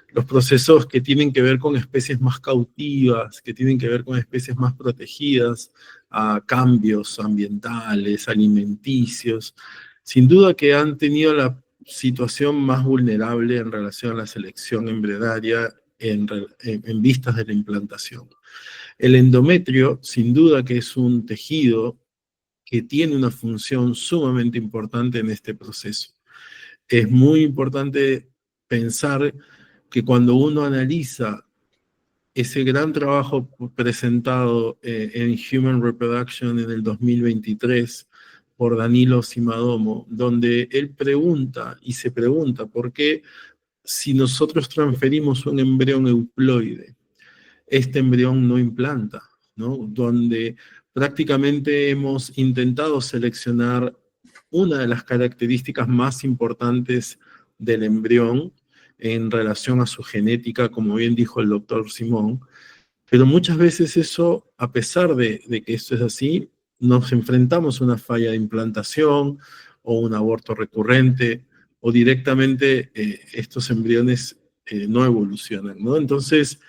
los procesos que tienen que ver con especies más cautivas, que tienen que ver con especies más protegidas, a cambios ambientales, alimenticios, sin duda que han tenido la situación más vulnerable en relación a la selección embrionaria en vistas de la implantación. El endometrio, sin duda que es un tejido que tiene una función sumamente importante en este proceso. Es muy importante pensar que cuando uno analiza ese gran trabajo presentado en Human Reproduction en el 2023 por Danilo Simadomo, donde él pregunta y se pregunta por qué si nosotros transferimos un embrión euploide, este embrión no implanta, ¿no? Donde prácticamente hemos intentado seleccionar una de las características más importantes del embrión en relación a su genética, como bien dijo el doctor Simón, pero muchas veces eso, a pesar de que esto es así, nos enfrentamos a una falla de implantación o un aborto recurrente, o directamente estos embriones no evolucionan, ¿no? Entonces,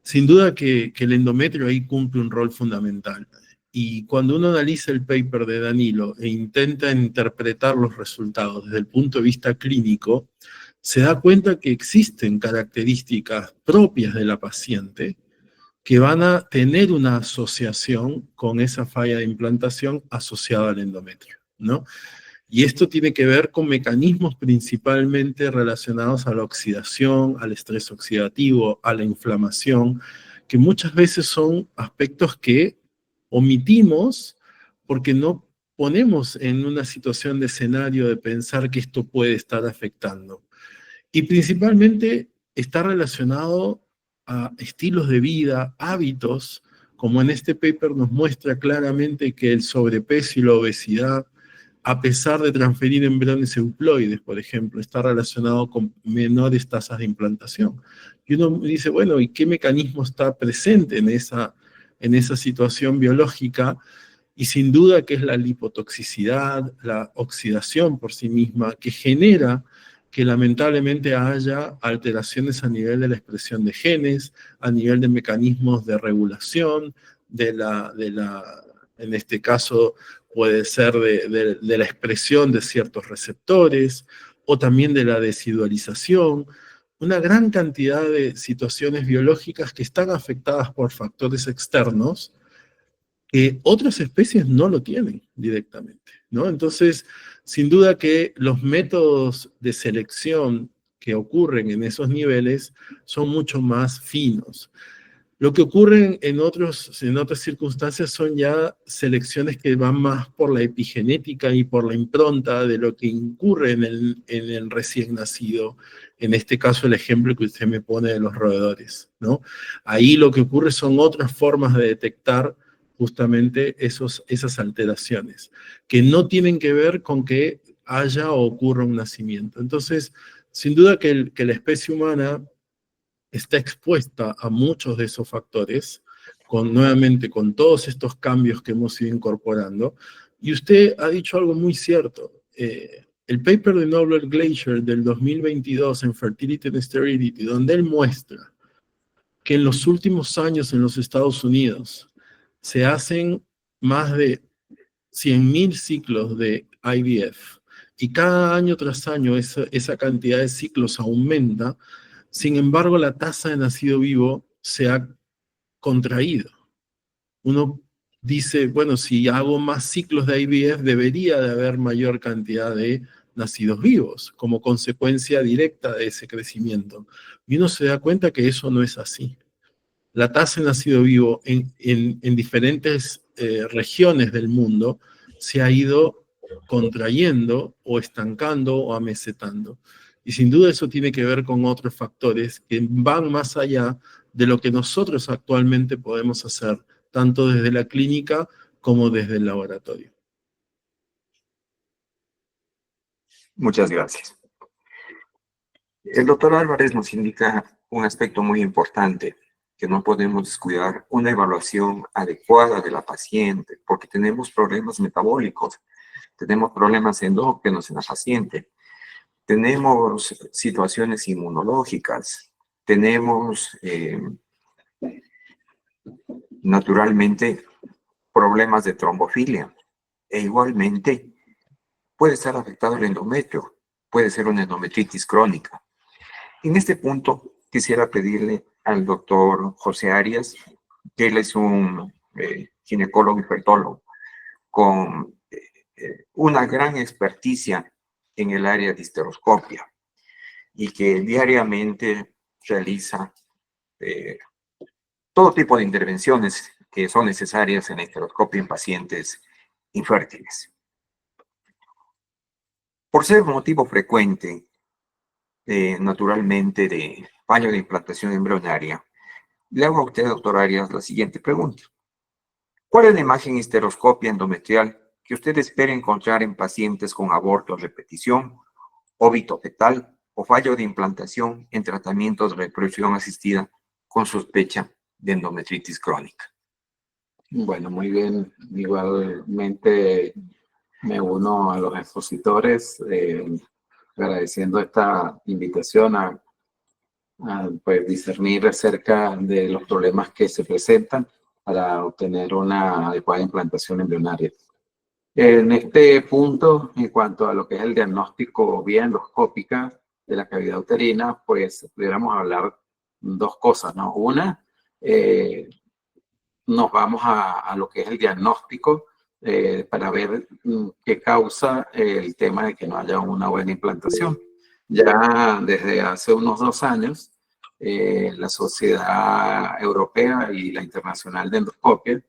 sin duda que el endometrio ahí cumple un rol fundamental. Y cuando uno analiza el paper de Danilo e intenta interpretar los resultados desde el punto de vista clínico, se da cuenta que existen características propias de la paciente que van a tener una asociación con esa falla de implantación asociada al endometrio, ¿no? Y esto tiene que ver con mecanismos principalmente relacionados a la oxidación, al estrés oxidativo, a la inflamación, que muchas veces son aspectos que omitimos porque no ponemos en una situación de escenario de pensar que esto puede estar afectando. Y principalmente está relacionado a estilos de vida, hábitos, como en este paper nos muestra claramente que el sobrepeso y la obesidad, a pesar de transferir embriones euploides, por ejemplo, está relacionado con menores tasas de implantación. Y uno dice, bueno, ¿y qué mecanismo está presente en esa situación biológica? Y sin duda que es la lipotoxicidad, la oxidación por sí misma, que genera que lamentablemente haya alteraciones a nivel de la expresión de genes, a nivel de mecanismos de regulación, en este caso puede ser de la expresión de ciertos receptores, o también de la desidualización, una gran cantidad de situaciones biológicas que están afectadas por factores externos, que otras especies no lo tienen directamente, ¿no? Entonces, sin duda que los métodos de selección que ocurren en esos niveles son mucho más finos. Lo que ocurre en otras circunstancias son ya selecciones que van más por la epigenética y por la impronta de lo que incurre en el recién nacido. En este caso, el ejemplo que usted me pone de los roedores, ¿no? Ahí lo que ocurre son otras formas de detectar justamente esas alteraciones, que no tienen que ver con que haya o ocurra un nacimiento. Entonces, sin duda que la especie humana está expuesta a muchos de esos factores, nuevamente con todos estos cambios que hemos ido incorporando. Y usted ha dicho algo muy cierto. El paper de Nobler Glacier del 2022 en Fertility and Sterility, donde él muestra que en los últimos años en los Estados Unidos se hacen más de 100.000 ciclos de IVF, y cada año tras año esa cantidad de ciclos aumenta. Sin embargo, la tasa de nacido vivo se ha contraído. Uno dice, bueno, si hago más ciclos de IVF, debería de haber mayor cantidad de nacidos vivos, como consecuencia directa de ese crecimiento. Y uno se da cuenta que eso no es así. La tasa de nacido vivo en diferentes regiones del mundo se ha ido contrayendo o estancando o amesetando. Y sin duda eso tiene que ver con otros factores que van más allá de lo que nosotros actualmente podemos hacer, tanto desde la clínica como desde el laboratorio. Muchas gracias. El doctor Álvarez nos indica un aspecto muy importante. que no podemos descuidar una evaluación adecuada de la paciente, porque tenemos problemas metabólicos, tenemos problemas endócrinos en la paciente, tenemos situaciones inmunológicas, tenemos naturalmente problemas de trombofilia, e igualmente puede estar afectado el endometrio, puede ser una endometritis crónica. En este punto quisiera pedirle al doctor José Arias, que él es un ginecólogo y fertólogo con una gran experticia en el área de histeroscopia y que diariamente realiza todo tipo de intervenciones que son necesarias en la histeroscopia en pacientes infértiles. Por ser motivo frecuente, naturalmente, de fallo de implantación embrionaria, le hago a usted, doctor Arias, la siguiente pregunta. ¿Cuál es la imagen histeroscopia endometrial que usted espera encontrar en pacientes con aborto a repetición, óbito fetal o fallo de implantación en tratamientos de reproducción asistida con sospecha de endometritis crónica? Bueno, muy bien. Igualmente me uno a los expositores, agradeciendo esta invitación a pues, discernir acerca de los problemas que se presentan para obtener una adecuada implantación embrionaria. En este punto, en cuanto a lo que es el diagnóstico vía endoscópica de la cavidad uterina, pues pudiéramos hablar dos cosas, ¿no? Una, nos vamos a lo que es el diagnóstico para ver qué causa el tema de que no haya una buena implantación. Ya desde hace unos 2 años, la Sociedad Europea y la Internacional de Endoscopia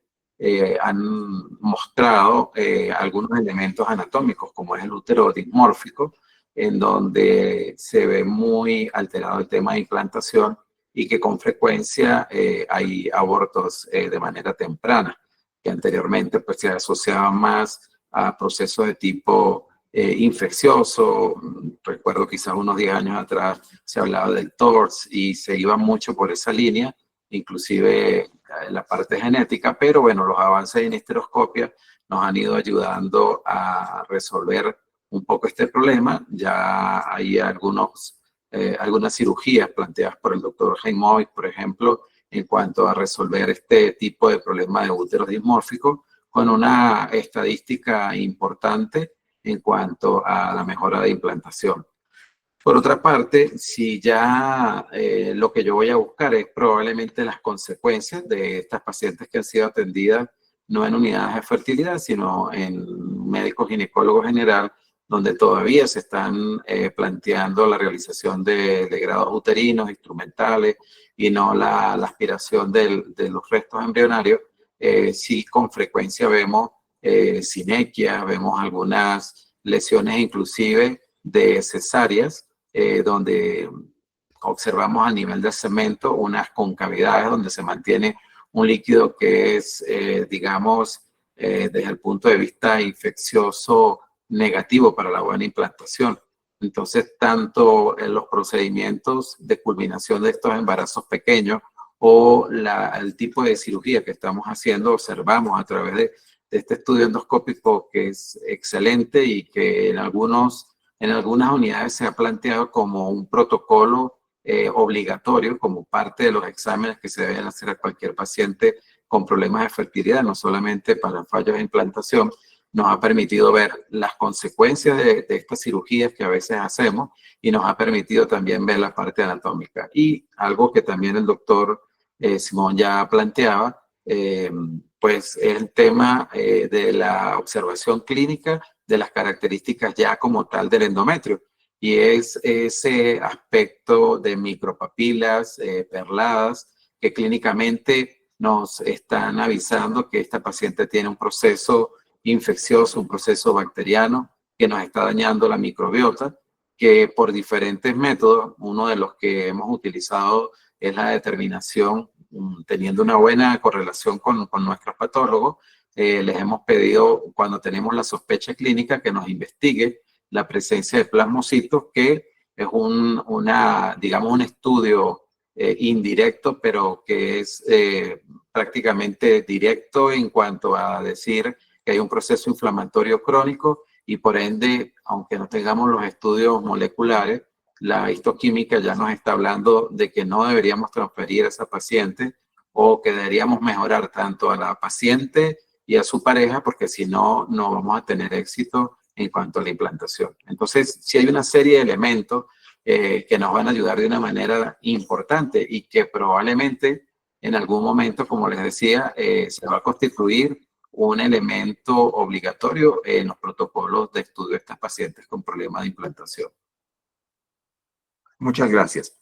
han mostrado algunos elementos anatómicos, como es el útero dismórfico, en donde se ve muy alterado el tema de implantación y que con frecuencia hay abortos de manera temprana, que anteriormente pues, se asociaban más a procesos de tipo infeccioso. Recuerdo quizás unos 10 años atrás se hablaba del TORS y se iba mucho por esa línea, inclusive la parte genética, pero bueno, los avances en histeroscopia nos han ido ayudando a resolver un poco este problema. Ya hay algunas cirugías planteadas por el doctor Heimovic, por ejemplo, en cuanto a resolver este tipo de problema de útero dismórfico, con una estadística importante en cuanto a la mejora de implantación. Por otra parte, si ya lo que yo voy a buscar es probablemente las consecuencias de estas pacientes que han sido atendidas no en unidades de fertilidad, sino en médico ginecólogo general, donde todavía se están planteando la realización de grados uterinos, instrumentales, y no la aspiración de los restos embrionarios, sí con frecuencia vemos sinequias, vemos algunas lesiones inclusive de cesáreas, donde observamos a nivel de cemento unas concavidades donde se mantiene un líquido que es, digamos, desde el punto de vista infeccioso, negativo para la buena implantación. Entonces, tanto en los procedimientos de culminación de estos embarazos pequeños o el tipo de cirugía que estamos haciendo, observamos a través de este estudio endoscópico que es excelente y que en algunas unidades se ha planteado como un protocolo obligatorio, como parte de los exámenes que se deben hacer a cualquier paciente con problemas de fertilidad, no solamente para fallos de implantación. Nos ha permitido ver las consecuencias de estas cirugías que a veces hacemos y nos ha permitido también ver la parte anatómica. Y algo que también el doctor Simón ya planteaba, pues es el tema de la observación clínica de las características ya como tal del endometrio. Y es ese aspecto de micropapilas perladas que clínicamente nos están avisando que esta paciente tiene un proceso infeccioso, un proceso bacteriano que nos está dañando la microbiota, que por diferentes métodos, uno de los que hemos utilizado es la determinación, teniendo una buena correlación con nuestros patólogos, les hemos pedido, cuando tenemos la sospecha clínica, que nos investigue la presencia de plasmocitos, que es digamos, un estudio indirecto, pero que es prácticamente directo en cuanto a decir que hay un proceso inflamatorio crónico y por ende, aunque no tengamos los estudios moleculares, la histoquímica ya nos está hablando de que no deberíamos transferir a esa paciente o que deberíamos mejorar tanto a la paciente y a su pareja, porque si no, no vamos a tener éxito en cuanto a la implantación. Entonces, sí hay una serie de elementos que nos van a ayudar de una manera importante y que probablemente en algún momento, como les decía, se va a constituir un elemento obligatorio en los protocolos de estudio de estas pacientes con problemas de implantación. Muchas gracias.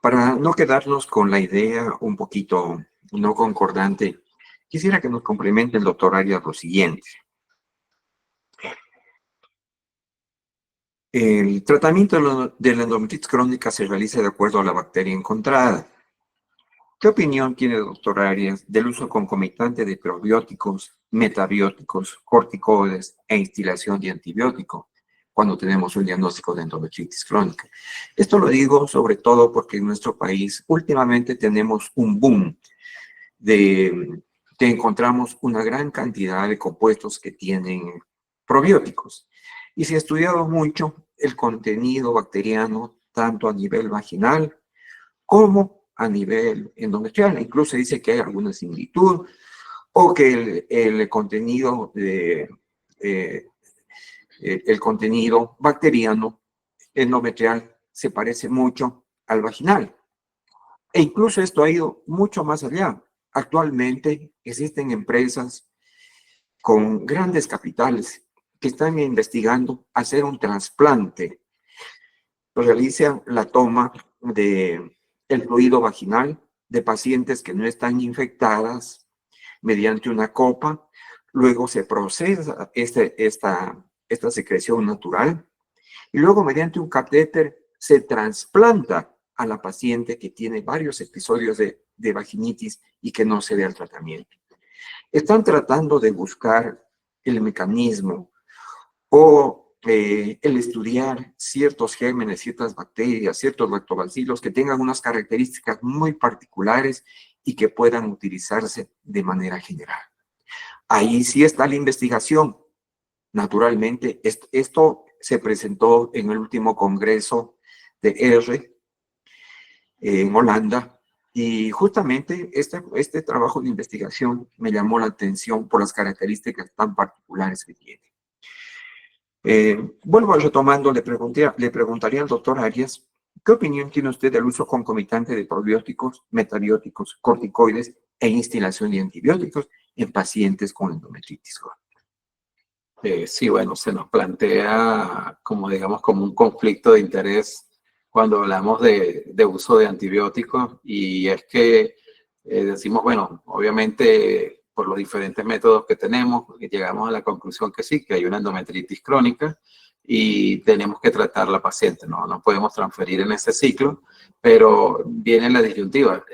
Para no quedarnos con la idea un poquito no concordante, quisiera que nos complemente el doctor Arias lo siguiente. El tratamiento de la endometritis crónica se realiza de acuerdo a la bacteria encontrada. ¿Qué opinión tiene el doctor Arias del uso concomitante de probióticos, metabióticos, corticoides e instilación de antibiótico cuando tenemos un diagnóstico de endometritis crónica? Esto lo digo sobre todo porque en nuestro país últimamente tenemos un boom que encontramos una gran cantidad de compuestos que tienen probióticos. Y se ha estudiado mucho el contenido bacteriano tanto a nivel vaginal como a nivel endometrial. Incluso dice que hay alguna similitud o que el contenido el contenido bacteriano endometrial se parece mucho al vaginal. E incluso esto ha ido mucho más allá. Actualmente existen empresas con grandes capitales que están investigando hacer un trasplante. Realizan la toma del fluido vaginal de pacientes que no están infectadas mediante una copa. Luego se procesa esta secreción natural y luego mediante un catéter se trasplanta a la paciente que tiene varios episodios de vaginitis y que no se ve al tratamiento. Están tratando de buscar el mecanismo o el estudiar ciertos gérmenes, ciertas bacterias, ciertos lactobacilos que tengan unas características muy particulares y que puedan utilizarse de manera general. Ahí sí está la investigación. Naturalmente, esto se presentó en el último congreso de R en Holanda y justamente este trabajo de investigación me llamó la atención por las características tan particulares que tiene. Vuelvo retomando, le preguntaría al doctor Arias, ¿qué opinión tiene usted del uso concomitante de probióticos, metabióticos, corticoides e instilación de antibióticos en pacientes con endometritis crónica? Sí, bueno, se nos plantea como, digamos, como un conflicto de interés cuando hablamos de uso de antibióticos y es que decimos, bueno, obviamente por los diferentes métodos que tenemos, llegamos a la conclusión que sí, que hay una endometritis crónica y tenemos que tratar a la paciente, no podemos transferir en ese ciclo, pero viene la disyuntiva,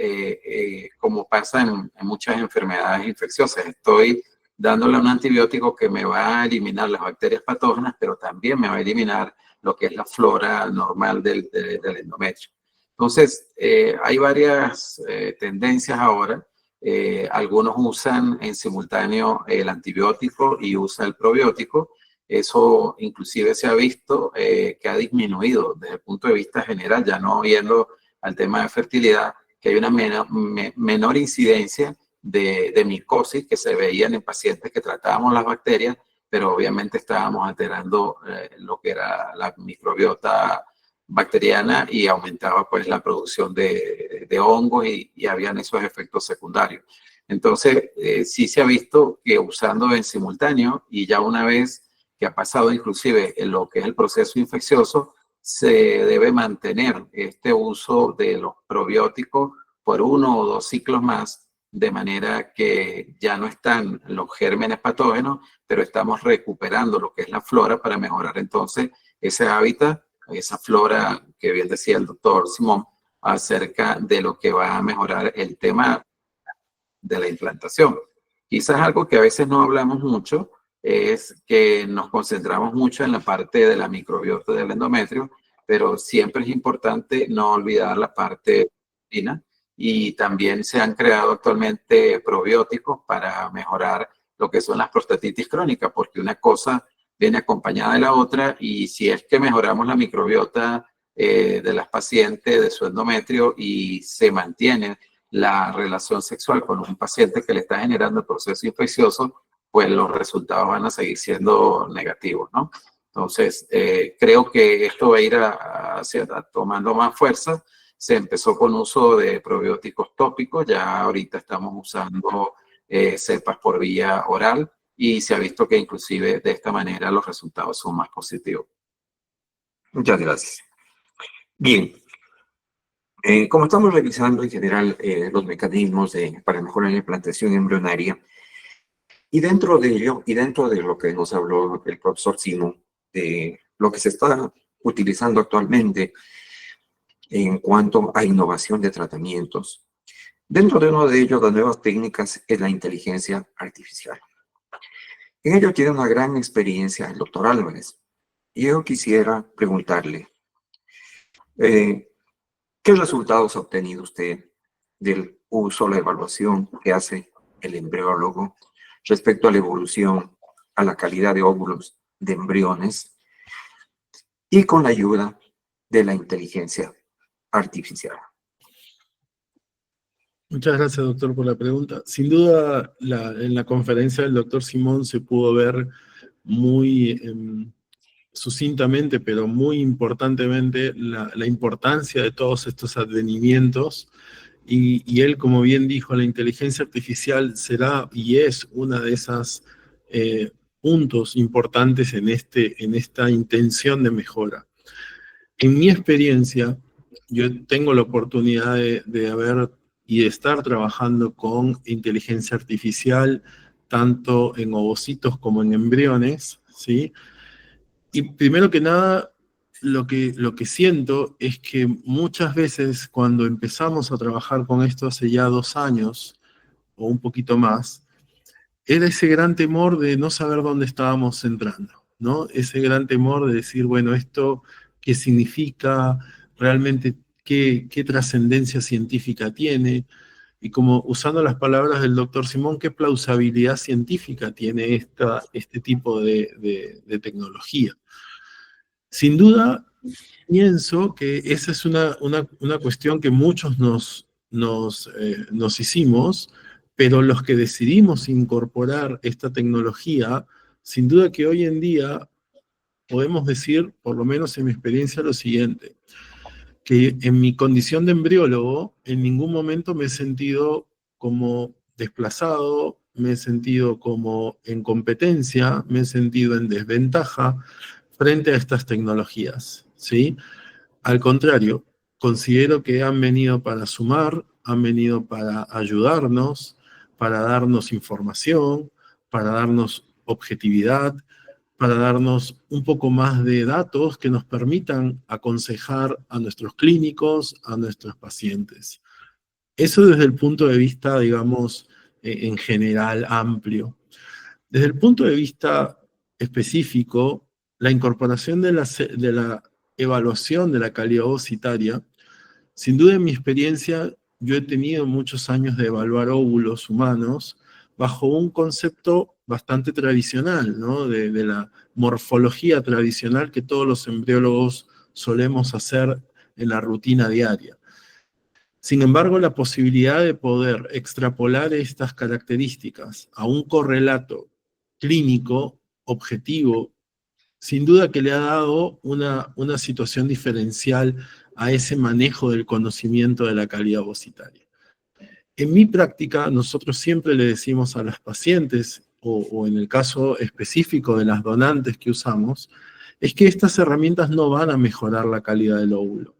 como pasa en muchas enfermedades infecciosas, estoy dándole un antibiótico que me va a eliminar las bacterias patógenas, pero también me va a eliminar lo que es la flora normal del endometrio. Entonces, hay varias tendencias ahora. Algunos usan en simultáneo el antibiótico y usan el probiótico. Eso inclusive se ha visto que ha disminuido desde el punto de vista general, ya no yendo al tema de fertilidad, que hay una menor incidencia de micosis que se veían en pacientes que tratábamos las bacterias, pero obviamente estábamos alterando lo que era la microbiota bacteriana y aumentaba pues la producción de hongos y habían esos efectos secundarios. Entonces, sí se ha visto que usando en simultáneo y ya una vez que ha pasado inclusive en lo que es el proceso infeccioso, se debe mantener este uso de los probióticos por 1 o 2 ciclos más, de manera que ya no están los gérmenes patógenos, pero estamos recuperando lo que es la flora para mejorar entonces ese hábitat, esa flora que bien decía el doctor Simón, acerca de lo que va a mejorar el tema de la implantación. Quizás algo que a veces no hablamos mucho es que nos concentramos mucho en la parte de la microbiota del endometrio, pero siempre es importante no olvidar la parte rutina. Y también se han creado actualmente probióticos para mejorar lo que son las prostatitis crónicas, porque una cosa viene acompañada de la otra, y si es que mejoramos la microbiota de las pacientes, de su endometrio, y se mantiene la relación sexual con un paciente que le está generando el proceso infeccioso, pues los resultados van a seguir siendo negativos, ¿no? Entonces, creo que esto va a ir tomando más fuerza. Se empezó con uso de probióticos tópicos, ya ahorita estamos usando cepas por vía oral, y se ha visto que inclusive de esta manera los resultados son más positivos. Muchas gracias. Bien, como estamos revisando en general los mecanismos para mejorar la implantación embrionaria, y dentro de ello, y dentro de lo que nos habló el profesor Simón, de lo que se está utilizando actualmente en cuanto a innovación de tratamientos, dentro de uno de ellos, las nuevas técnicas, es la inteligencia artificial. En ello tiene una gran experiencia el doctor Álvarez, y yo quisiera preguntarle, ¿qué resultados ha obtenido usted del uso, la evaluación que hace el embriólogo respecto a la evolución, a la calidad de óvulos de embriones, y con la ayuda de la inteligencia artificial? Muchas gracias, doctor, por la pregunta. Sin duda, en la conferencia del doctor Simón se pudo ver muy sucintamente, pero muy importantemente, la importancia de todos estos advenimientos. Y él, como bien dijo, la inteligencia artificial será y es una de esas puntos importantes en esta intención de mejora. En mi experiencia, yo tengo la oportunidad de haber y de estar trabajando con inteligencia artificial, tanto en ovocitos como en embriones, ¿sí? Y primero que nada, lo que siento es que muchas veces cuando empezamos a trabajar con esto hace ya 2 años, o un poquito más, era ese gran temor de no saber dónde estábamos entrando, ¿no? Ese gran temor de decir, bueno, ¿esto qué significa? ¿Realmente qué trascendencia científica tiene? Y como usando las palabras del doctor Simón, ¿qué plausibilidad científica tiene este tipo de tecnología? Sin duda, pienso que esa es una cuestión que muchos nos hicimos, pero los que decidimos incorporar esta tecnología, sin duda que hoy en día podemos decir, por lo menos en mi experiencia, lo siguiente, que en mi condición de embriólogo, en ningún momento me he sentido como desplazado, me he sentido como en competencia, me he sentido en desventaja frente a estas tecnologías, ¿sí? Al contrario, considero que han venido para sumar, han venido para ayudarnos, para darnos información, para darnos objetividad, para darnos un poco más de datos que nos permitan aconsejar a nuestros clínicos, a nuestros pacientes. Eso desde el punto de vista, digamos, en general amplio. Desde el punto de vista específico, la incorporación de la evaluación de la calidad ovocitaria, sin duda en mi experiencia, yo he tenido muchos años de evaluar óvulos humanos bajo un concepto bastante tradicional, ¿no? De la morfología tradicional que todos los embriólogos solemos hacer en la rutina diaria. Sin embargo, la posibilidad de poder extrapolar estas características a un correlato clínico, objetivo, sin duda que le ha dado una situación diferencial a ese manejo del conocimiento de la calidad ovocitaria. En mi práctica, nosotros siempre le decimos a las pacientes, o en el caso específico de las donantes que usamos, es que estas herramientas no van a mejorar la calidad del óvulo.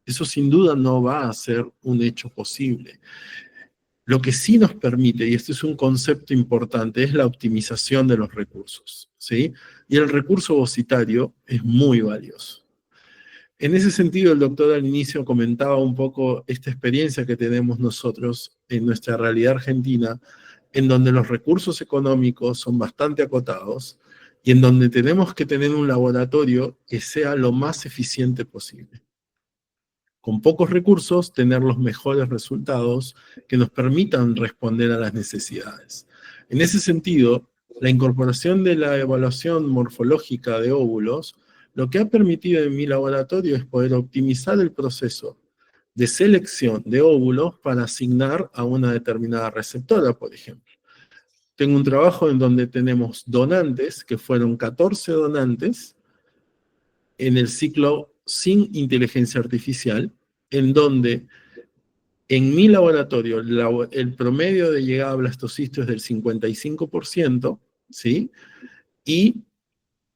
Eso sin duda no va a ser un hecho posible. Lo que sí nos permite, y este es un concepto importante, es la optimización de los recursos, ¿sí? Y el recurso ovocitario es muy valioso. En ese sentido, el doctor al inicio comentaba un poco esta experiencia que tenemos nosotros en nuestra realidad argentina, en donde los recursos económicos son bastante acotados y en donde tenemos que tener un laboratorio que sea lo más eficiente posible. con pocos recursos, tener los mejores resultados que nos permitan responder a las necesidades. En ese sentido, la incorporación de la evaluación morfológica de óvulos, lo que ha permitido en mi laboratorio es poder optimizar el proceso de selección de óvulos para asignar a una determinada receptora, por ejemplo. Tengo un trabajo en donde tenemos donantes, que fueron 14 donantes, en el ciclo sin inteligencia artificial, en donde en mi laboratorio el promedio de llegada a blastocisto es del 55%, ¿sí? Y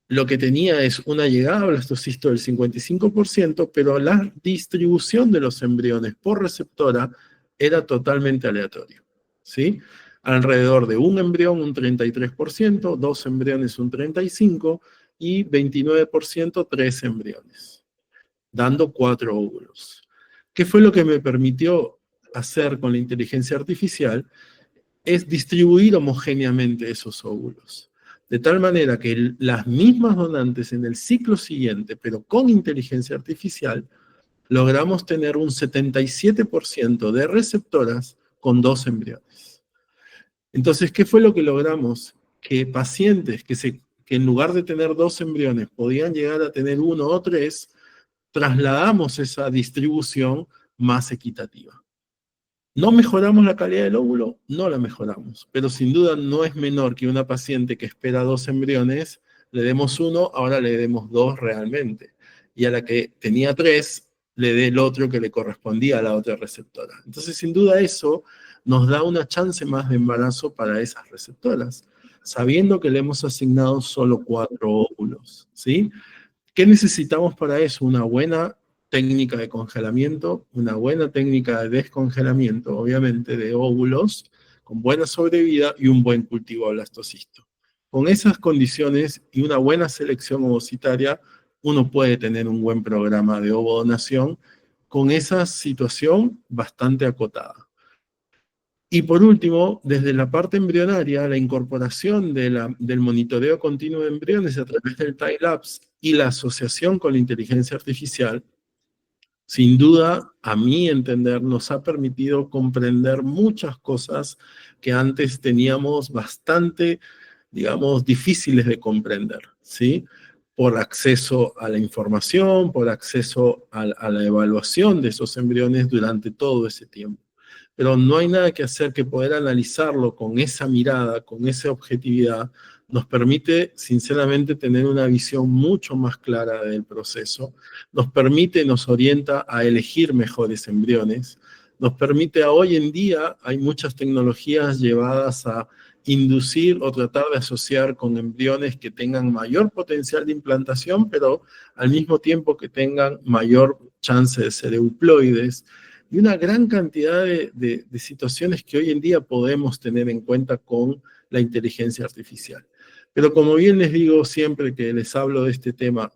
lo que tenía es una llegada a blastocisto del 55%, pero la distribución de los embriones por receptora era totalmente aleatorio, ¿sí? Alrededor de un embrión un 33%, 2 embriones un 35% y 29% 3 embriones, dando 4 óvulos. ¿Qué fue lo que me permitió hacer con la inteligencia artificial? Es distribuir homogéneamente esos óvulos. De tal manera que las mismas donantes en el ciclo siguiente, pero con inteligencia artificial, logramos tener un 77% de receptoras con 2 embriones. Entonces, ¿qué fue lo que logramos? Que pacientes que en lugar de tener 2 embriones podían llegar a tener 1 o 3, trasladamos esa distribución más equitativa. ¿No mejoramos la calidad del óvulo? No la mejoramos, pero sin duda no es menor que una paciente que espera 2 embriones, le demos 1, ahora le demos 2 realmente. Y a la que tenía 3, le dé el otro que le correspondía a la otra receptora. Entonces, sin duda eso nos da una chance más de embarazo para esas receptoras, sabiendo que le hemos asignado solo 4 óvulos, ¿sí? ¿Qué necesitamos para eso? Una buena técnica de congelamiento, una buena técnica de descongelamiento, obviamente, de óvulos, con buena sobrevida y un buen cultivo a blastocisto. Con esas condiciones y una buena selección ovocitaria, uno puede tener un buen programa de ovodonación con esa situación bastante acotada. Y por último, desde la parte embrionaria, la incorporación del monitoreo continuo de embriones a través del time-lapse y la asociación con la inteligencia artificial, sin duda, a mi entender, nos ha permitido comprender muchas cosas que antes teníamos bastante, digamos, difíciles de comprender, ¿sí? Por acceso a la información, por acceso a la evaluación de esos embriones durante todo ese tiempo. Pero no hay nada que hacer que poder analizarlo con esa mirada, con esa objetividad, nos permite, sinceramente, tener una visión mucho más clara del proceso, nos permite, nos orienta a elegir mejores embriones, nos permite, hoy en día, hay muchas tecnologías llevadas a inducir o tratar de asociar con embriones que tengan mayor potencial de implantación, pero al mismo tiempo que tengan mayor chance de ser euploides, y una gran cantidad de situaciones que hoy en día podemos tener en cuenta con la inteligencia artificial. Pero como bien les digo siempre que les hablo de este tema,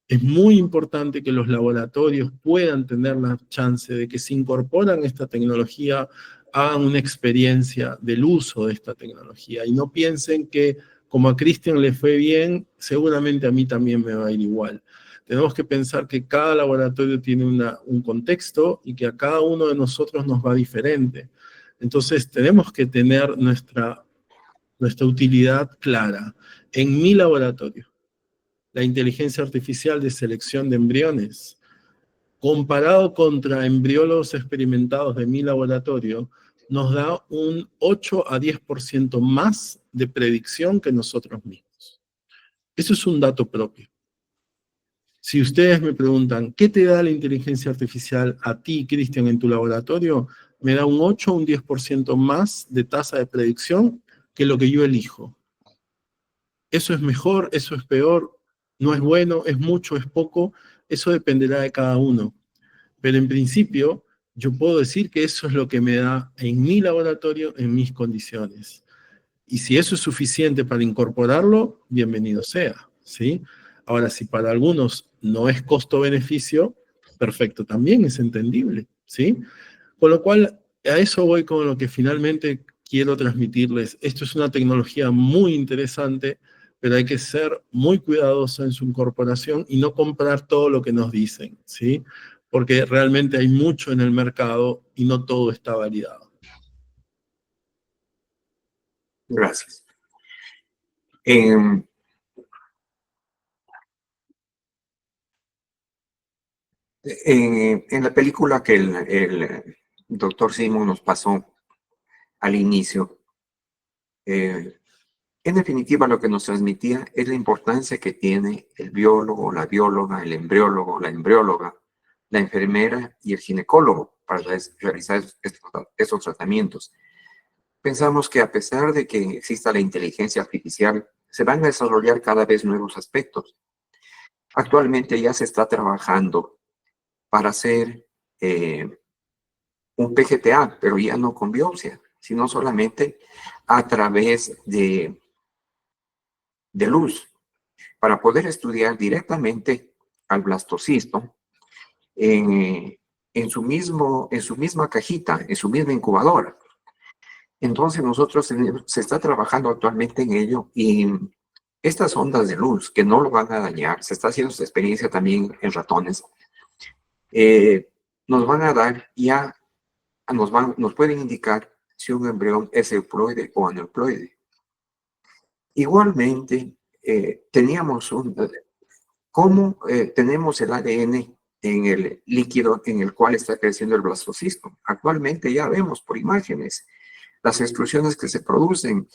es muy importante que los laboratorios puedan tener la chance de que se incorporan esta tecnología, hagan una experiencia del uso de esta tecnología y no piensen que como a Cristian le fue bien, seguramente a mí también me va a ir igual. Tenemos que pensar que cada laboratorio tiene un contexto y que a cada uno de nosotros nos va diferente. Entonces tenemos que tener nuestra utilidad clara. En mi laboratorio, la inteligencia artificial de selección de embriones, comparado contra embriólogos experimentados de mi laboratorio, nos da un 8 a 10% más de predicción que nosotros mismos. Eso es un dato propio. Si ustedes me preguntan, ¿qué te da la inteligencia artificial a ti, Cristian, en tu laboratorio? Me da un 8 o un 10% más de tasa de predicción que lo que yo elijo. Eso es mejor, eso es peor, no es bueno, es mucho, es poco, eso dependerá de cada uno. Pero en principio, yo puedo decir que eso es lo que me da en mi laboratorio, en mis condiciones. Y si eso es suficiente para incorporarlo, bienvenido sea, ¿sí? Ahora, si para algunos no es costo-beneficio, perfecto, también es entendible, ¿sí? Con lo cual, a eso voy con lo que finalmente quiero transmitirles. Esto es una tecnología muy interesante, pero hay que ser muy cuidadoso en su incorporación y no comprar todo lo que nos dicen, ¿sí? porque realmente hay mucho en el mercado y no todo está validado. Gracias. En la película que el doctor Simon nos pasó al inicio, en definitiva lo que nos transmitía es la importancia que tiene el biólogo, la bióloga, el embriólogo, la embrióloga, la enfermera y el ginecólogo para realizar estos tratamientos. Pensamos que a pesar de que exista la inteligencia artificial, se van a desarrollar cada vez nuevos aspectos. Actualmente ya se está trabajando para hacer un PGTA, pero ya no con biopsia, sino solamente a través de luz, para poder estudiar directamente al blastocisto en su misma cajita, en su misma incubadora. Entonces se está trabajando actualmente en ello, y estas ondas de luz que no lo van a dañar, se está haciendo esta experiencia también en ratones, nos van a dar ya, nos pueden indicar si un embrión es euploide o aneuploide. Igualmente, tenemos tenemos el ADN en el líquido en el cual está creciendo el blastocisto. Actualmente ya vemos por imágenes las extrusiones que se producen,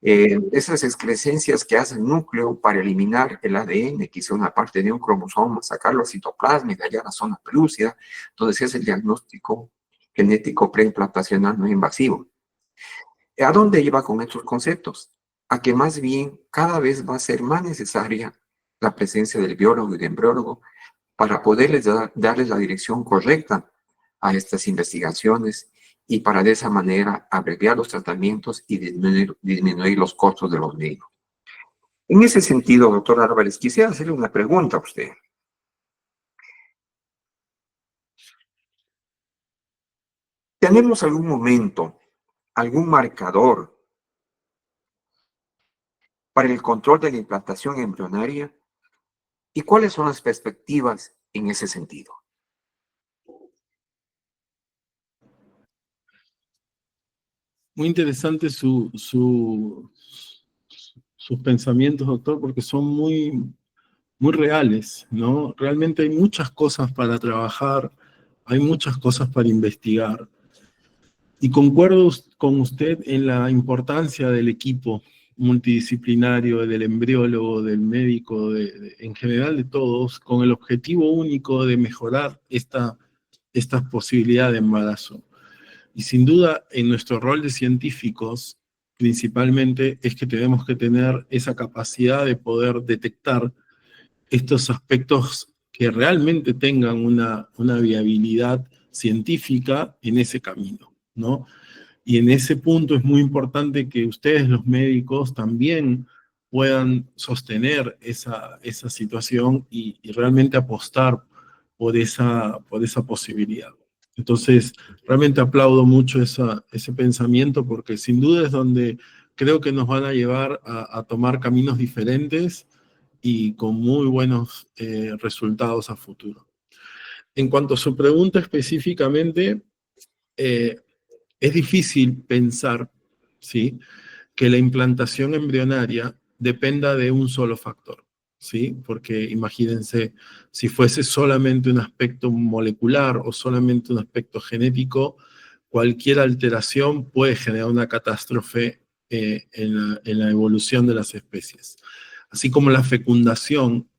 esas excrescencias que hace el núcleo para eliminar el ADN, que es una parte de un cromosoma, sacarlo al citoplasma y de allá a la zona pelúcida, donde se hace el diagnóstico genético preimplantacional no invasivo. ¿A dónde lleva con estos conceptos? A que más bien cada vez va a ser más necesaria la presencia del biólogo y del embriólogo para poderles darles la dirección correcta a estas investigaciones y para de esa manera abreviar los tratamientos y disminuir los costos de los médicos. En ese sentido, doctor Álvarez, quisiera hacerle una pregunta a usted. ¿Tenemos algún momento, algún marcador para el control de la implantación embrionaria? ¿Y cuáles son las perspectivas en ese sentido? Muy interesante sus pensamientos, doctor, porque son muy reales, ¿no? Realmente hay muchas cosas para trabajar, hay muchas cosas para investigar. Y concuerdo con usted en la importancia del equipo multidisciplinario, del embriólogo, del médico, en general de todos, con el objetivo único de mejorar esta posibilidad de embarazo. Y sin duda, en nuestro rol de científicos, principalmente, es que tenemos que tener esa capacidad de poder detectar estos aspectos que realmente tengan una viabilidad científica en ese camino, ¿no? Y en ese punto es muy importante que ustedes, los médicos, también puedan sostener esa situación y realmente apostar por esa posibilidad. Entonces, realmente aplaudo mucho ese pensamiento, porque sin duda es donde creo que nos van a llevar a tomar caminos diferentes y con muy buenos resultados a futuro. En cuanto a su pregunta específicamente, es difícil pensar, ¿sí?, que la implantación embrionaria dependa de un solo factor, ¿sí? Porque imagínense, si fuese solamente un aspecto molecular o solamente un aspecto genético, cualquier alteración puede generar una catástrofe en la evolución de las especies. Así como la fecundación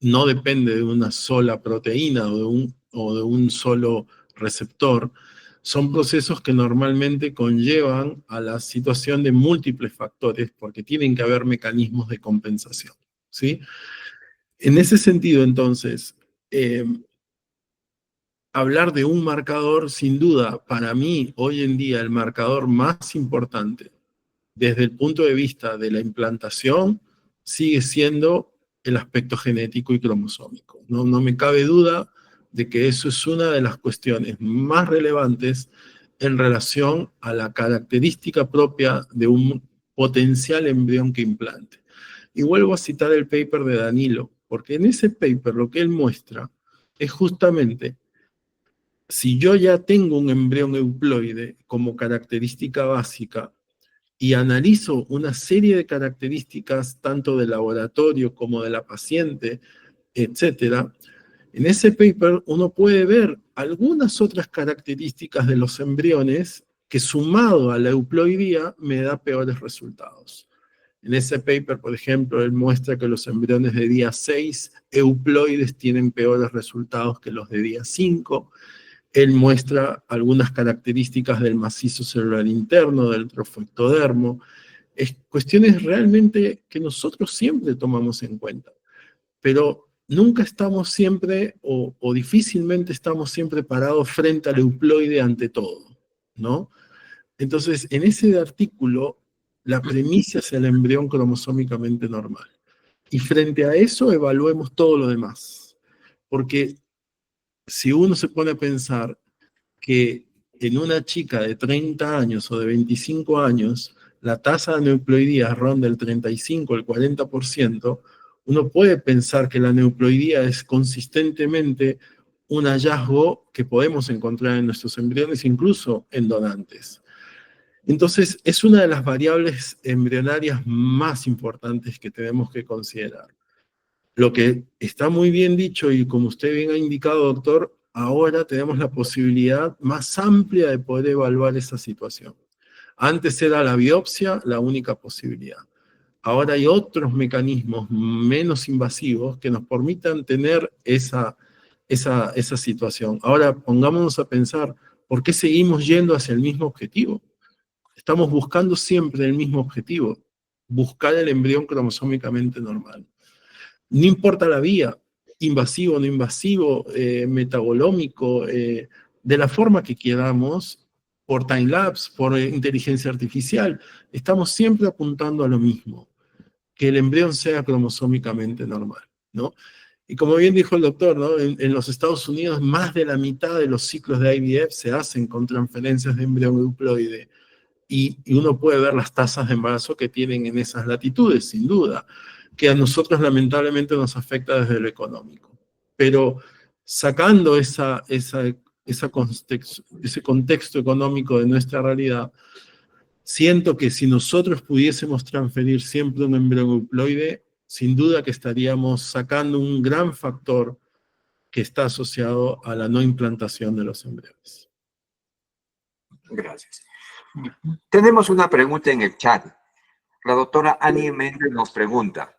no depende de una sola proteína o de un solo receptor, son procesos que normalmente conllevan a la situación de múltiples factores porque tienen que haber mecanismos de compensación, ¿sí? En ese sentido, entonces, hablar de un marcador, sin duda, para mí, hoy en día, el marcador más importante desde el punto de vista de la implantación sigue siendo el aspecto genético y cromosómico. No me cabe duda de que eso es una de las cuestiones más relevantes en relación a la característica propia de un potencial embrión que implante. Y vuelvo a citar el paper de Danilo, porque en ese paper lo que él muestra es justamente si yo ya tengo un embrión euploide como característica básica y analizo una serie de características tanto del laboratorio como de la paciente, etcétera, en ese paper uno puede ver algunas otras características de los embriones que sumado a la euploidía me da peores resultados. En ese paper, por ejemplo, él muestra que los embriones de día 6 euploides tienen peores resultados que los de día 5. Él muestra algunas características del macizo celular interno, del trofectodermo. Es cuestiones realmente que nosotros siempre tomamos en cuenta, pero nunca estamos siempre, o difícilmente estamos siempre parados frente al euploide ante todo, ¿no? Entonces, en ese artículo, la premisa es el embrión cromosómicamente normal. Y frente a eso, evaluemos todo lo demás. Porque si uno se pone a pensar que en una chica de 30 años o de 25 años, la tasa de aneuploidía ronda el 35, el 40%, uno puede pensar que la aneuploidía es consistentemente un hallazgo que podemos encontrar en nuestros embriones, incluso en donantes. Entonces, es una de las variables embrionarias más importantes que tenemos que considerar. Lo que está muy bien dicho, y como usted bien ha indicado, doctor, ahora tenemos la posibilidad más amplia de poder evaluar esa situación. Antes era la biopsia la única posibilidad. Ahora hay otros mecanismos menos invasivos que nos permitan tener esa situación. Ahora pongámonos a pensar, ¿por qué seguimos yendo hacia el mismo objetivo? Estamos buscando siempre el mismo objetivo, buscar el embrión cromosómicamente normal. No importa la vía, invasivo, no invasivo, metagolómico, de la forma que queramos, por time-lapse, por inteligencia artificial, estamos siempre apuntando a lo mismo, que el embrión sea cromosómicamente normal, ¿no? Y como bien dijo el doctor, ¿no? En los Estados Unidos, más de la mitad de los ciclos de IVF se hacen con transferencias de embrión euploide. Y uno puede ver las tasas de embarazo que tienen en esas latitudes, sin duda, que a nosotros lamentablemente nos afecta desde lo económico. Pero sacando ese contexto económico de nuestra realidad, siento que si nosotros pudiésemos transferir siempre un embrión euploide, sin duda que estaríamos sacando un gran factor que está asociado a la no implantación de los embriones. Gracias. Tenemos una pregunta en el chat. La doctora Annie Méndez nos pregunta: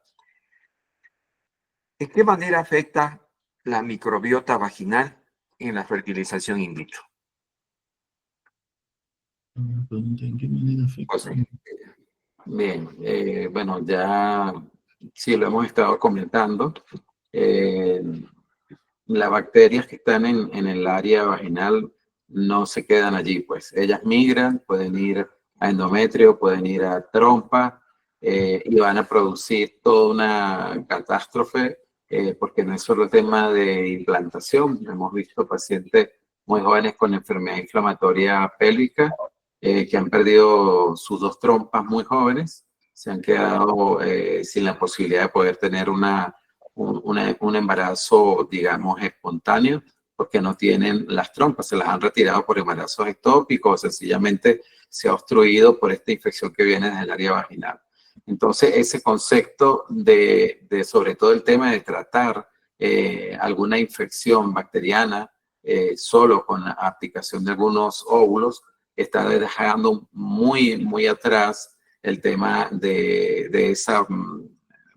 ¿de qué manera afecta la microbiota vaginal en la fertilización in vitro? ¿En qué manera afecta? Pues, bien, bueno, ya sí lo hemos estado comentando. Las bacterias que están en el área vaginal no se quedan allí, pues ellas migran, pueden ir a endometrio, pueden ir a trompa y van a producir toda una catástrofe porque no es solo el tema de implantación. Hemos visto pacientes muy jóvenes con enfermedad inflamatoria pélvica que han perdido sus 2 trompas muy jóvenes, se han quedado sin la posibilidad de poder tener un embarazo, digamos, espontáneo, porque no tienen las trompas, se las han retirado por embarazos ectópicos, o sencillamente se ha obstruido por esta infección que viene desde el área vaginal. Entonces, ese concepto de sobre todo el tema de tratar alguna infección bacteriana solo con la aplicación de algunos óvulos, está dejando muy, muy atrás el tema de esa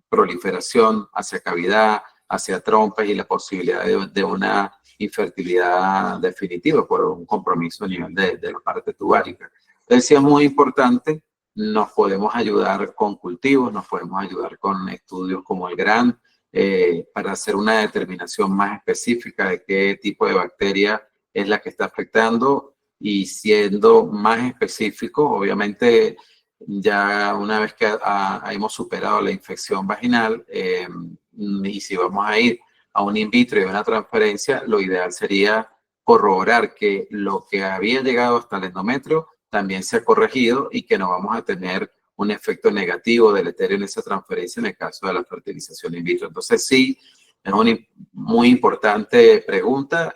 proliferación hacia cavidad, hacia trompas y la posibilidad de una infertilidad definitiva por un compromiso a nivel de la parte tubárica. Entonces, sí es muy importante, nos podemos ayudar con cultivos, nos podemos ayudar con estudios como el GRAND para hacer una determinación más específica de qué tipo de bacteria es la que está afectando, y siendo más específico, obviamente ya una vez que hemos superado la infección vaginal y si vamos a ir a un in vitro y una transferencia, lo ideal sería corroborar que lo que había llegado hasta el endometrio también se ha corregido y que no vamos a tener un efecto negativo deleterio en esa transferencia en el caso de la fertilización in vitro. Entonces sí, Es una muy importante pregunta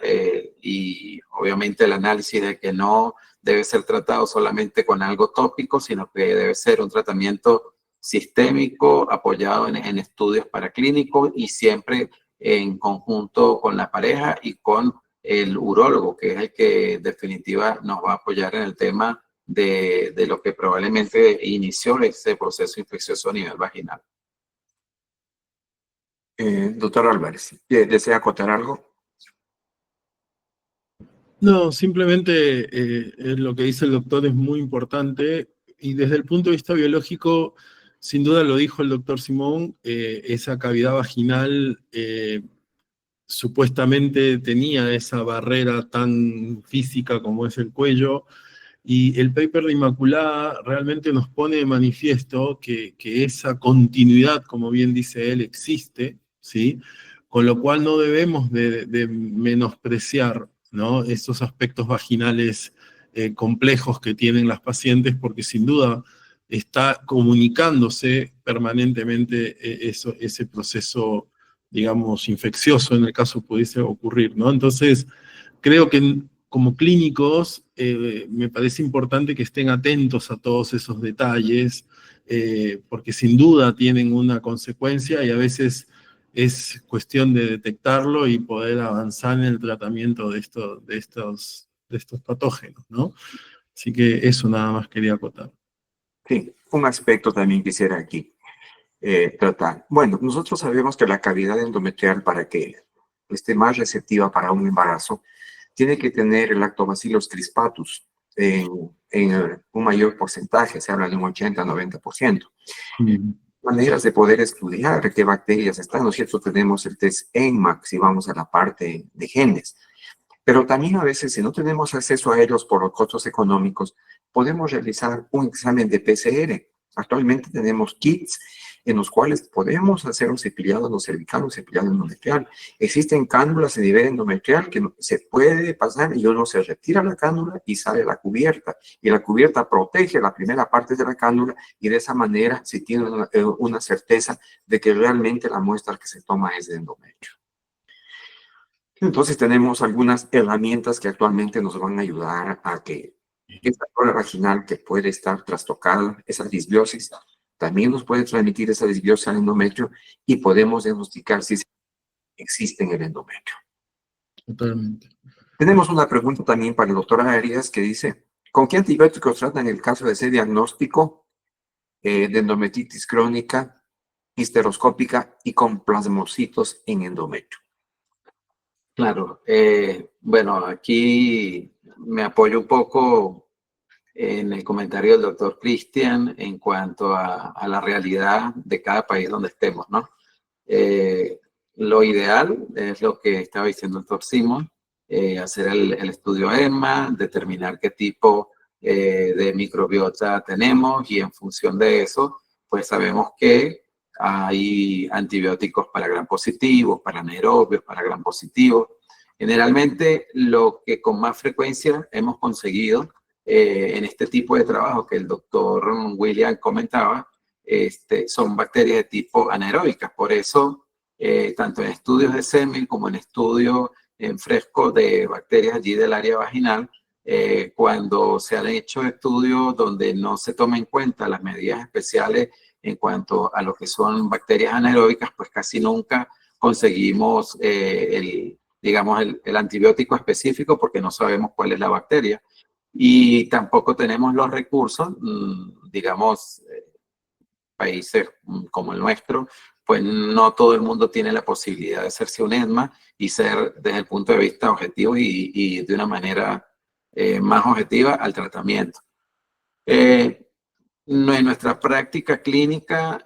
y obviamente el análisis de que no debe ser tratado solamente con algo tópico, sino que debe ser un tratamiento sistémico apoyado en estudios paraclínicos y siempre en conjunto con la pareja y con el urólogo, que es el que en definitiva nos va a apoyar en el tema de lo que probablemente inició ese proceso infeccioso a nivel vaginal. Doctor Álvarez, ¿desea acotar algo? No, simplemente lo que dice el doctor es muy importante y desde el punto de vista biológico, sin duda lo dijo el doctor Simón, esa cavidad vaginal supuestamente tenía esa barrera tan física como es el cuello, y el paper de Inmaculada realmente nos pone de manifiesto que esa continuidad, como bien dice él, existe, ¿sí? Con lo cual no debemos de menospreciar, ¿no?, esos aspectos vaginales complejos que tienen las pacientes, porque sin duda está comunicándose permanentemente ese proceso, digamos, infeccioso, en el caso pudiese ocurrir, ¿no? Entonces, creo que como clínicos me parece importante que estén atentos a todos esos detalles, porque sin duda tienen una consecuencia y a veces es cuestión de detectarlo y poder avanzar en el tratamiento de estos patógenos, ¿no? Así que eso nada más quería acotar. Sí, un aspecto también quisiera aquí tratar. Bueno, nosotros sabemos que la cavidad endometrial, para que esté más receptiva para un embarazo, tiene que tener el Lactobacillus crispatus en un mayor porcentaje, se habla de un 80-90%. Maneras de poder estudiar qué bacterias están, ¿no es cierto? Tenemos el test ENMAC, si vamos a la parte de genes. Pero también a veces, si no tenemos acceso a ellos por los costos económicos, podemos realizar un examen de PCR. Actualmente tenemos kits en los cuales podemos hacer un cepillado no cervical, un cepillado endometrial. Existen cánulas a nivel endometrial que se puede pasar y uno se retira la cánula y sale la cubierta. Y la cubierta protege la primera parte de la cánula y de esa manera se tiene una certeza de que realmente la muestra que se toma es de endometrio. Entonces tenemos algunas herramientas que actualmente nos van a ayudar a que esta flora vaginal que puede estar trastocada, esa disbiosis, también nos puede transmitir esa disbiosis al endometrio y podemos diagnosticar si existe en el endometrio. Totalmente. Tenemos una pregunta también para el doctor Arias que dice, ¿con qué antibióticos tratan el caso de ese diagnóstico de endometritis crónica, histeroscópica y con plasmocitos en endometrio? Claro, bueno, aquí me apoyo un poco en el comentario del doctor Cristian en cuanto a la realidad de cada país donde estemos, ¿no? Lo ideal es lo que estaba diciendo el doctor Simón, hacer el estudio EMA, determinar qué tipo de microbiota tenemos y en función de eso, pues sabemos que hay antibióticos para gram positivos, para anaerobios, para gram positivos. Generalmente lo que con más frecuencia hemos conseguido en este tipo de trabajo que el doctor William comentaba, son bacterias de tipo anaeróbicas. Por eso, tanto en estudios de semen como en estudios en fresco de bacterias allí del área vaginal, cuando se han hecho estudios donde no se toman en cuenta las medidas especiales en cuanto a lo que son bacterias anaeróbicas, pues casi nunca conseguimos digamos, el antibiótico específico porque no sabemos cuál es la bacteria. Y tampoco tenemos los recursos, digamos, países como el nuestro, pues no todo el mundo tiene la posibilidad de hacerse un ESMA y ser desde el punto de vista objetivo y de una manera más objetiva al tratamiento. En nuestra práctica clínica,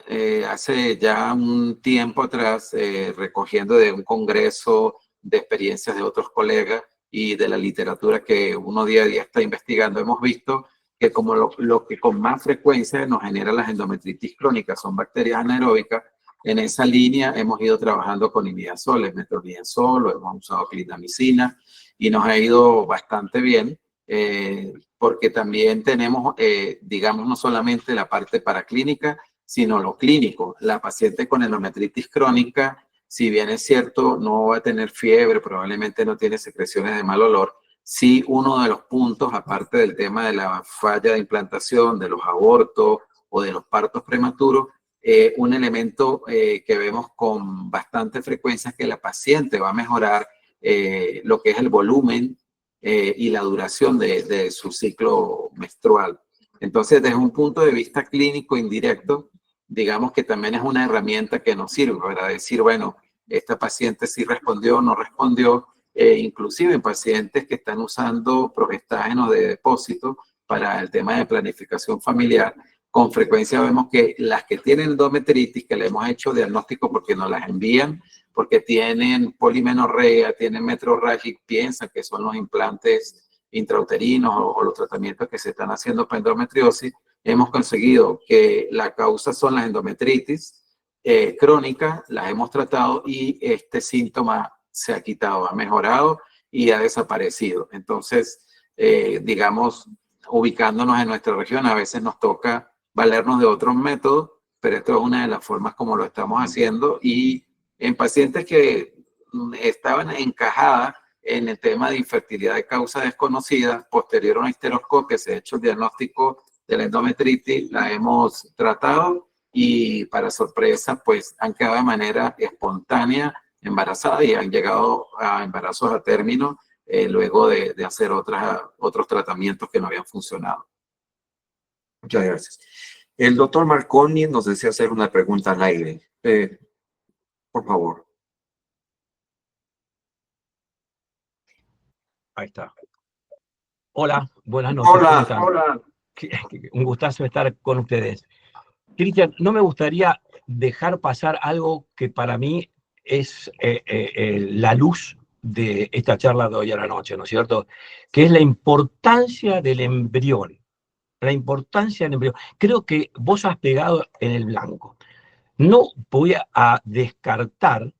hace ya un tiempo atrás, recogiendo de un congreso de experiencias de otros colegas y de la literatura que uno día a día está investigando, hemos visto que como lo que con más frecuencia nos genera las endometritis crónicas son bacterias anaeróbicas, en esa línea hemos ido trabajando con imidazol, metronidazol, hemos usado clindamicina y nos ha ido bastante bien. Porque también tenemos, digamos, no solamente la parte paraclínica, sino lo clínico. La paciente con endometritis crónica si bien es cierto, no va a tener fiebre, probablemente no tiene secreciones de mal olor, sí uno de los puntos, aparte del tema de la falla de implantación, de los abortos o de los partos prematuros, un elemento que vemos con bastante frecuencia es que la paciente va a mejorar lo que es el volumen y la duración de su ciclo menstrual. Entonces, desde un punto de vista clínico indirecto, digamos que también es una herramienta que nos sirve para decir, bueno, esta paciente sí respondió o no respondió, inclusive en pacientes que están usando progestágenos de depósito para el tema de planificación familiar. Con frecuencia vemos que las que tienen endometritis, que le hemos hecho diagnóstico porque nos las envían, porque tienen polimenorrea, tienen metrorragia, piensan que son los implantes intrauterinos o los tratamientos que se están haciendo para endometriosis, hemos conseguido que la causa son las endometritis crónicas, las hemos tratado y este síntoma se ha quitado, ha mejorado y ha desaparecido. Entonces, digamos, ubicándonos en nuestra región, a veces nos toca valernos de otros métodos, pero esto es una de las formas como lo estamos haciendo, y en pacientes que estaban encajadas en el tema de infertilidad de causa desconocida, posterior a una histeroscopia se ha hecho el diagnóstico de la endometritis, la hemos tratado y para sorpresa pues han quedado de manera espontánea embarazadas y han llegado a embarazos a término luego de hacer otros tratamientos que no habían funcionado. Muchas gracias. El doctor Marconi nos desea hacer una pregunta al aire. Por favor. Ahí está. Hola, buenas noches. Hola, hola. Un gustazo estar con ustedes. Cristian, no me gustaría dejar pasar algo que para mí es la luz de esta charla de hoy a la noche, ¿no es cierto? Que es la importancia del embrión. La importancia del embrión. Creo que vos has pegado en el blanco. No voy a descartar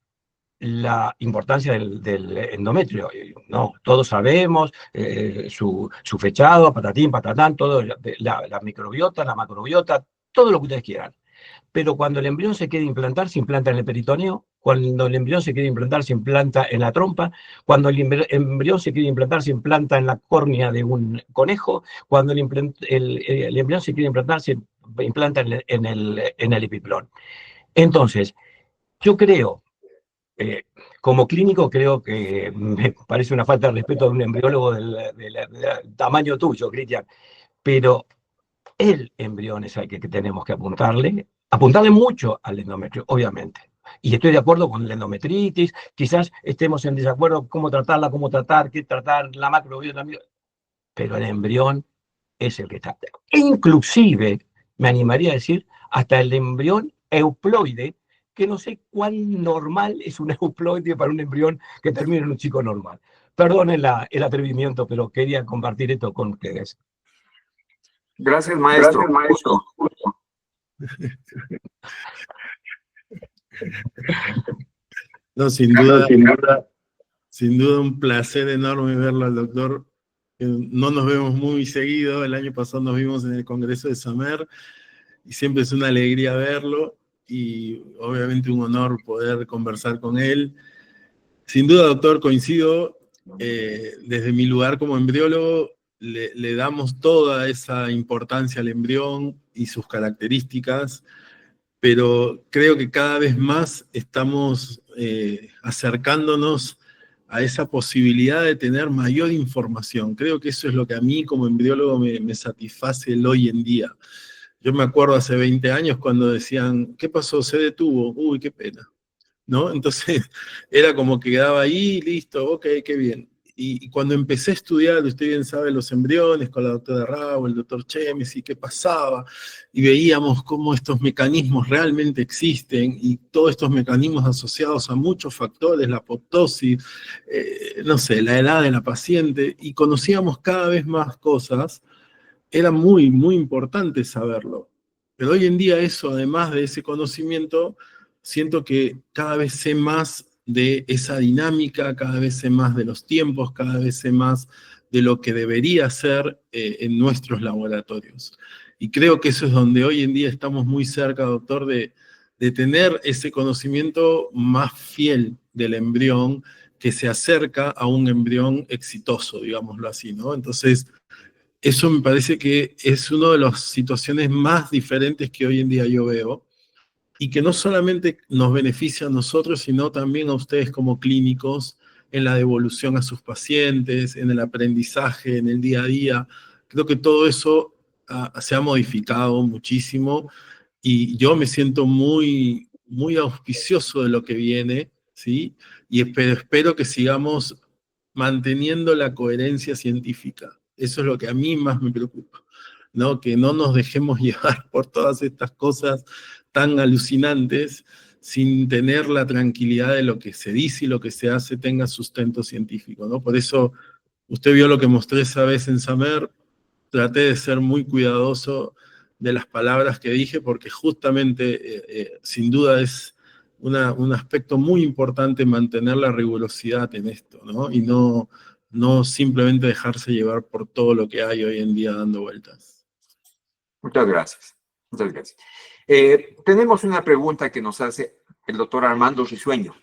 la importancia del endometrio. No, todos sabemos su fechado, patatín, patatán, todo, la microbiota, la macrobiota, todo lo que ustedes quieran. Pero cuando el embrión se quiere implantar, se implanta en el peritoneo. Cuando el embrión se quiere implantar, se implanta en la trompa. Cuando el embrión se quiere implantar, se implanta en la córnea de un conejo. Cuando el embrión se quiere implantar, se implanta en el epiplón. Entonces, yo creo, como clínico, creo que me parece una falta de respeto de un embriólogo del tamaño tuyo, Cristian, pero el embrión es al que tenemos que apuntarle mucho al endometrio, obviamente. Y estoy de acuerdo con la endometritis, quizás estemos en desacuerdo cómo tratarla, qué tratar, la macrobiota, pero el embrión es el que está. E inclusive, me animaría a decir, hasta el embrión euploide, que no sé cuán normal es un euploide para un embrión que termine en un chico normal. Perdonen el atrevimiento, pero quería compartir esto con ustedes. Gracias, maestro. Gracias, maestro. No, sin duda un placer enorme verlo al doctor. No nos vemos muy seguido, el año pasado nos vimos en el Congreso de SAMER y siempre es una alegría verlo y obviamente un honor poder conversar con él. Sin duda, doctor, coincido, desde mi lugar como embriólogo le damos toda esa importancia al embrión y sus características, pero creo que cada vez más estamos acercándonos a esa posibilidad de tener mayor información. Creo que eso es lo que a mí como embriólogo me satisface el hoy en día. Yo me acuerdo hace 20 años cuando decían, ¿qué pasó? Se detuvo. Uy, qué pena. ¿No? Entonces era como que quedaba ahí, listo, ok, qué bien. Y cuando empecé a estudiar, usted bien sabe, los embriones, con la doctora Rao, el doctor Chemes, y qué pasaba, y veíamos cómo estos mecanismos realmente existen, y todos estos mecanismos asociados a muchos factores, la apoptosis, no sé, la edad de la paciente, y conocíamos cada vez más cosas, era muy, muy importante saberlo. Pero hoy en día eso, además de ese conocimiento, siento que cada vez sé más de esa dinámica, cada vez sé más de los tiempos, cada vez sé más de lo que debería ser en nuestros laboratorios. Y creo que eso es donde hoy en día estamos muy cerca, doctor, de de tener ese conocimiento más fiel del embrión que se acerca a un embrión exitoso, digámoslo así, ¿no? Entonces, eso me parece que es una de las situaciones más diferentes que hoy en día yo veo, y que no solamente nos beneficia a nosotros, sino también a ustedes como clínicos, en la devolución a sus pacientes, en el aprendizaje, en el día a día. Creo que todo eso se ha modificado muchísimo, y yo me siento muy, muy auspicioso de lo que viene, ¿sí? Y espero que sigamos manteniendo la coherencia científica. Eso es lo que a mí más me preocupa, ¿no? Que no nos dejemos llevar por todas estas cosas tan alucinantes sin tener la tranquilidad de lo que se dice y lo que se hace tenga sustento científico, ¿no? Por eso, usted vio lo que mostré esa vez en Samer, traté de ser muy cuidadoso de las palabras que dije, porque justamente, sin duda, es un aspecto muy importante mantener la rigurosidad en esto, ¿no? Y no simplemente dejarse llevar por todo lo que hay hoy en día dando vueltas. Muchas gracias. Muchas gracias. Tenemos una pregunta que nos hace el doctor Armando Risueño.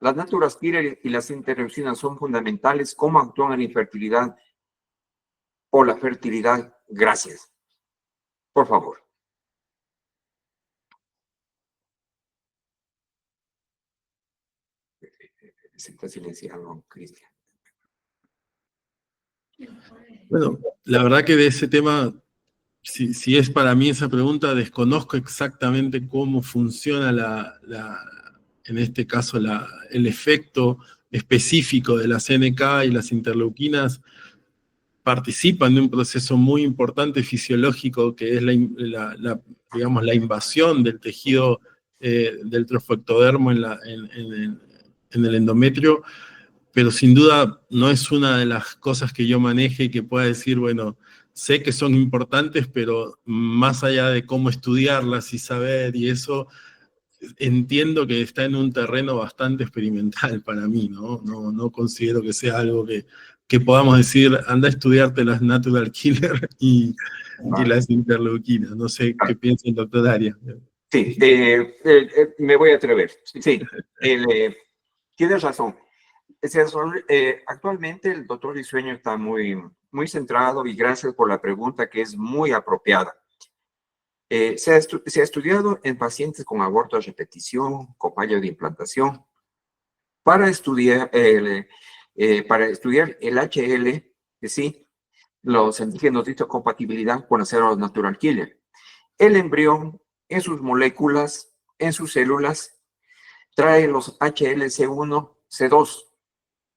Las natural killer y las interleucinas son fundamentales. ¿Cómo actúan en la infertilidad o la fertilidad? Gracias. Por favor. Se está silenciado, Cristian. Bueno, la verdad que de ese tema, si es para mí esa pregunta, desconozco exactamente cómo funciona en este caso el efecto específico de la CNK, y las interleuquinas participan de un proceso muy importante fisiológico, que es digamos, la invasión del tejido del trofoectodermo en el endometrio, pero sin duda no es una de las cosas que yo maneje y que pueda decir, bueno, sé que son importantes, pero más allá de cómo estudiarlas y saber y eso, entiendo que está en un terreno bastante experimental para mí, ¿no? No considero que sea algo que podamos decir, anda a estudiarte las natural killer y las interleuquinas. No sé qué piensa el doctor Arias. Sí, me voy a atrever. Sí, tienes razón. Actualmente el doctor Risueño está muy, muy centrado, y gracias por la pregunta, que es muy apropiada. Se ha estudiado en pacientes con aborto a repetición, con fallo de implantación, para estudiar el HL, ¿sí? Los antígenos de histocompatibilidad con las células natural killer. El embrión, en sus moléculas, en sus células, trae los HLC1, C2.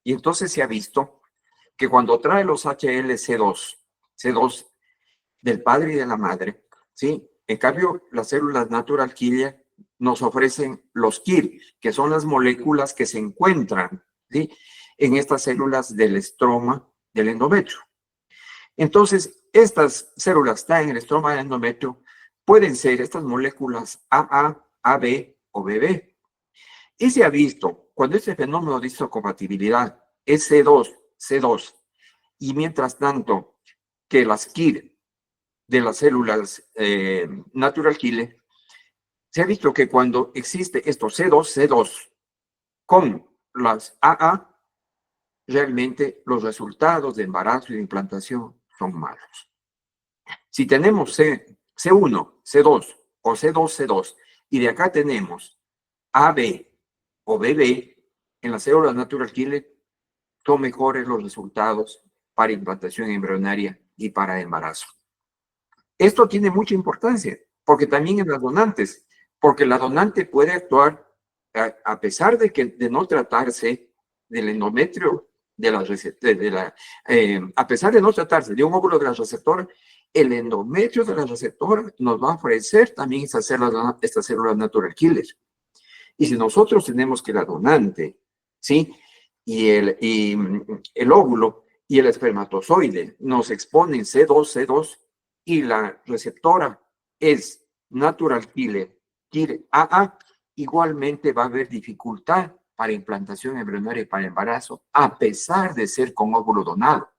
Y entonces se ha visto que cuando trae los HLC2 del padre y de la madre, ¿sí? En cambio, las células natural killer nos ofrecen los KIR, que son las moléculas que se encuentran, ¿sí?, en estas células del estroma del endometrio. Entonces, estas células están en el estroma del endometrio, pueden ser estas moléculas AA, AB o BB. Y se ha visto, cuando este fenómeno de histocompatibilidad es C2, y mientras tanto que las KIR de las células natural killer, se ha visto que cuando existe estos C2 con las AA, realmente los resultados de embarazo y de implantación son malos. Si tenemos C1, C2 o C2, y de acá tenemos AB o BB en las células natural killer, son mejores los resultados para implantación embrionaria y para embarazo. Esto tiene mucha importancia, porque también en las donantes, porque la donante puede actuar a pesar de no tratarse del endometrio, a pesar de no tratarse de un óvulo de la receptora, el endometrio de la receptora nos va a ofrecer también estas células natural killer. Y si nosotros tenemos que la donante, ¿sí?, y el óvulo y el espermatozoide nos exponen C2, y la receptora es natural killer AA, igualmente va a haber dificultad para implantación embrionaria y para embarazo, a pesar de ser con óvulo donado.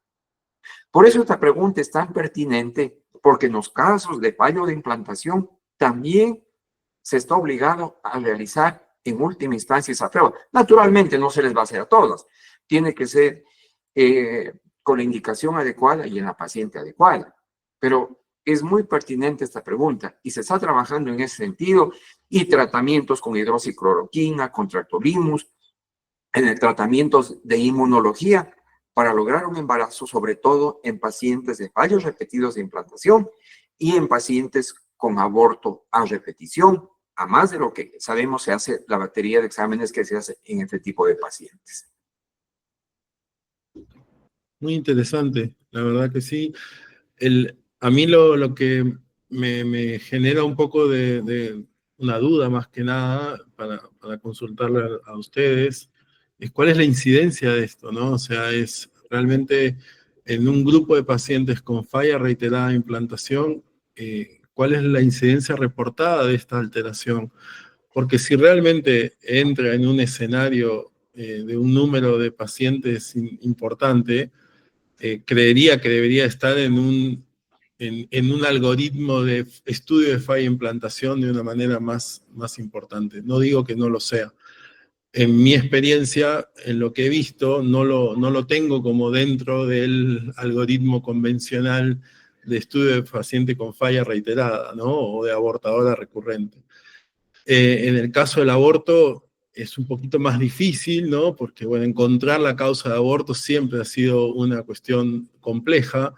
Por eso esta pregunta es tan pertinente, porque en los casos de fallo de implantación también se está obligado a realizar en última instancia esa prueba. Naturalmente no se les va a hacer a todas, tiene que ser con la indicación adecuada y en la paciente adecuada. Pero es muy pertinente esta pregunta y se está trabajando en ese sentido y tratamientos con hidroxicloroquina, con tractolimus, en tratamientos de inmunología para lograr un embarazo, sobre todo en pacientes de fallos repetidos de implantación y en pacientes con aborto a repetición, a más de lo que sabemos se hace la batería de exámenes que se hace en este tipo de pacientes. Muy interesante, la verdad que sí. A mí lo que me genera un poco de una duda más que nada para consultarle a ustedes es cuál es la incidencia de esto, ¿no? O sea, es realmente en un grupo de pacientes con falla reiterada de implantación, ¿cuál es la incidencia reportada de esta alteración? Porque si realmente entra en un escenario de un número de pacientes importante, creería que debería estar en un algoritmo de estudio de falla e implantación de una manera más importante. No digo que no lo sea. En mi experiencia, en lo que he visto, no lo tengo como dentro del algoritmo convencional de estudio de paciente con falla reiterada, ¿no? O de abortadora recurrente. En el caso del aborto es un poquito más difícil, ¿no? Porque, bueno, encontrar la causa de aborto siempre ha sido una cuestión compleja,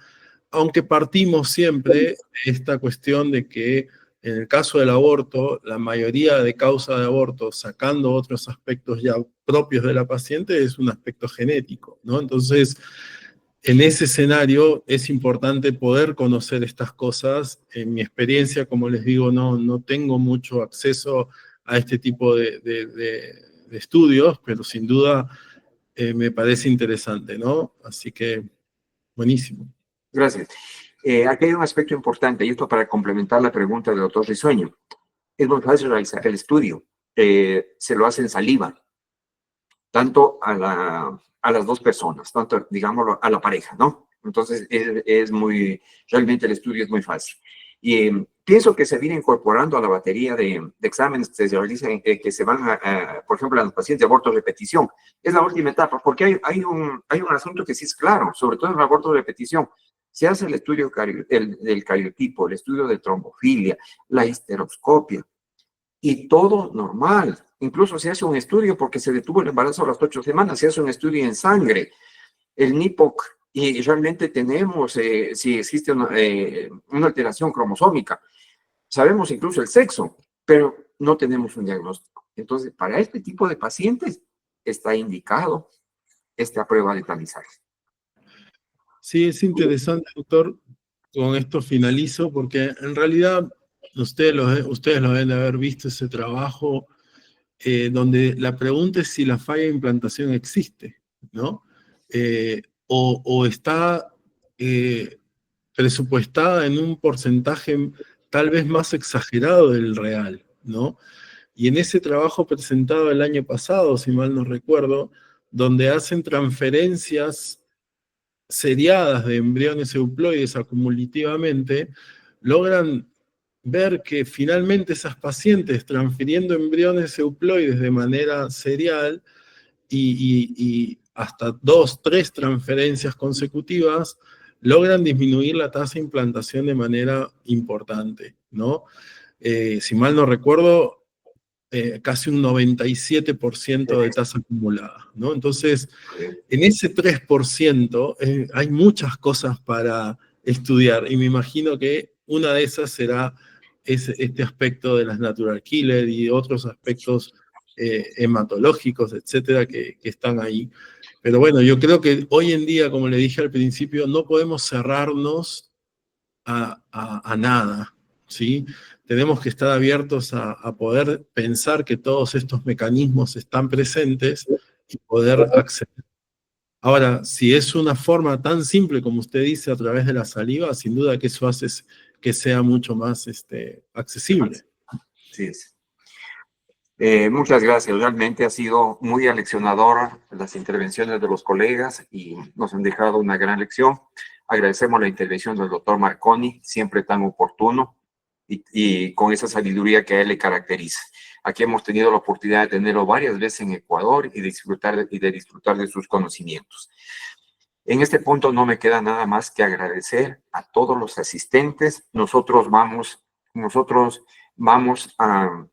aunque partimos siempre de esta cuestión de que en el caso del aborto, la mayoría de causas de aborto, sacando otros aspectos ya propios de la paciente, es un aspecto genético, ¿no? Entonces, en ese escenario es importante poder conocer estas cosas. En mi experiencia, como les digo, no tengo mucho acceso a este tipo de estudios, pero sin duda me parece interesante, ¿no? Así que, buenísimo. Gracias. Aquí hay un aspecto importante, y esto para complementar la pregunta del doctor Risueño. Es muy fácil realizar el estudio. Se lo hace en saliva, tanto a las dos personas, tanto, digámoslo, a la pareja, ¿no? Entonces, realmente el estudio es muy fácil. Y pienso que se viene incorporando a la batería de exámenes que se realizan, que se van por ejemplo, a los pacientes de aborto de repetición. Es la última etapa, porque hay un asunto que sí es claro, sobre todo en el aborto de repetición. Se hace el estudio del cariotipo, el estudio de trombofilia, la histeroscopia, y todo normal. Incluso se hace un estudio porque se detuvo el embarazo a las 8 semanas, se hace un estudio en sangre, el NIPOC, y realmente tenemos si existe una alteración cromosómica. Sabemos incluso el sexo, pero no tenemos un diagnóstico. Entonces, para este tipo de pacientes está indicado esta prueba de tamizaje. Sí, es interesante, doctor. Con esto finalizo, porque en realidad ustedes lo deben de haber visto ese trabajo donde la pregunta es si la falla de implantación existe, ¿no? O está presupuestada en un porcentaje tal vez más exagerado del real, ¿no? Y en ese trabajo presentado el año pasado, si mal no recuerdo, donde hacen transferencias seriadas de embriones euploides acumulativamente, logran ver que finalmente esas pacientes transfiriendo embriones euploides de manera serial y hasta 2, 3 transferencias consecutivas, logran disminuir la tasa de implantación de manera importante, ¿no? Si mal no recuerdo, casi un 97% de tasa acumulada, ¿no? Entonces, en ese 3% hay muchas cosas para estudiar, y me imagino que una de esas será este aspecto de las natural killer y otros aspectos hematológicos, etcétera, que están ahí. Pero bueno, yo creo que hoy en día, como le dije al principio, no podemos cerrarnos a nada, ¿sí? Tenemos que estar abiertos a poder pensar que todos estos mecanismos están presentes y poder acceder. Ahora, si es una forma tan simple como usted dice a través de la saliva, sin duda que eso hace que sea mucho más accesible. Sí es. Muchas gracias. Realmente ha sido muy aleccionadora las intervenciones de los colegas y nos han dejado una gran lección. Agradecemos la intervención del doctor Marconi, siempre tan oportuno. y con esa sabiduría que a él le caracteriza. Aquí hemos tenido la oportunidad de tenerlo varias veces en Ecuador y de disfrutar de sus conocimientos. En este punto no me queda nada más que agradecer a todos los asistentes. Nosotros vamos a...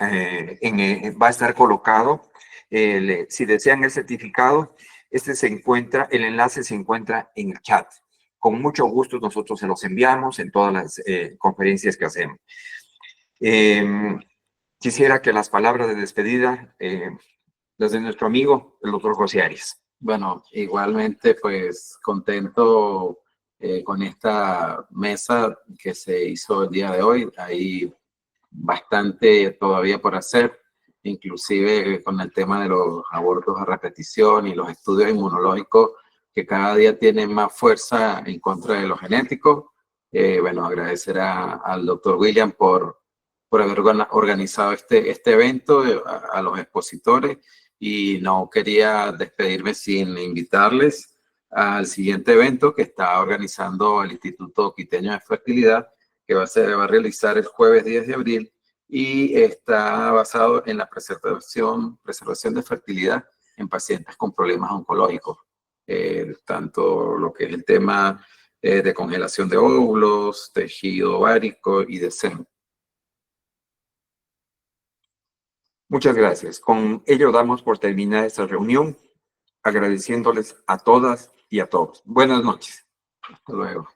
va a estar colocado, si desean el certificado, el enlace se encuentra en el chat. Con mucho gusto nosotros se los enviamos en todas las conferencias que hacemos. Quisiera que las palabras de despedida las de nuestro amigo, el doctor José Arias. Bueno, igualmente pues contento con esta mesa que se hizo el día de hoy. Hay bastante todavía por hacer, inclusive con el tema de los abortos a repetición y los estudios inmunológicos que cada día tienen más fuerza en contra de los genéticos. Bueno, agradecer al doctor William por haber organizado este evento, a los expositores, y no quería despedirme sin invitarles al siguiente evento que está organizando el Instituto Quiteño de Fertilidad, que va a realizar el jueves 10 de abril y está basado en la preservación de fertilidad en pacientes con problemas oncológicos, tanto lo que es el tema de congelación de óvulos, tejido ovárico y de seno. Muchas gracias. Con ello damos por terminada esta reunión, agradeciéndoles a todas y a todos. Buenas noches. Hasta luego.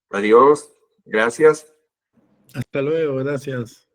Adiós. Gracias. Hasta luego, gracias.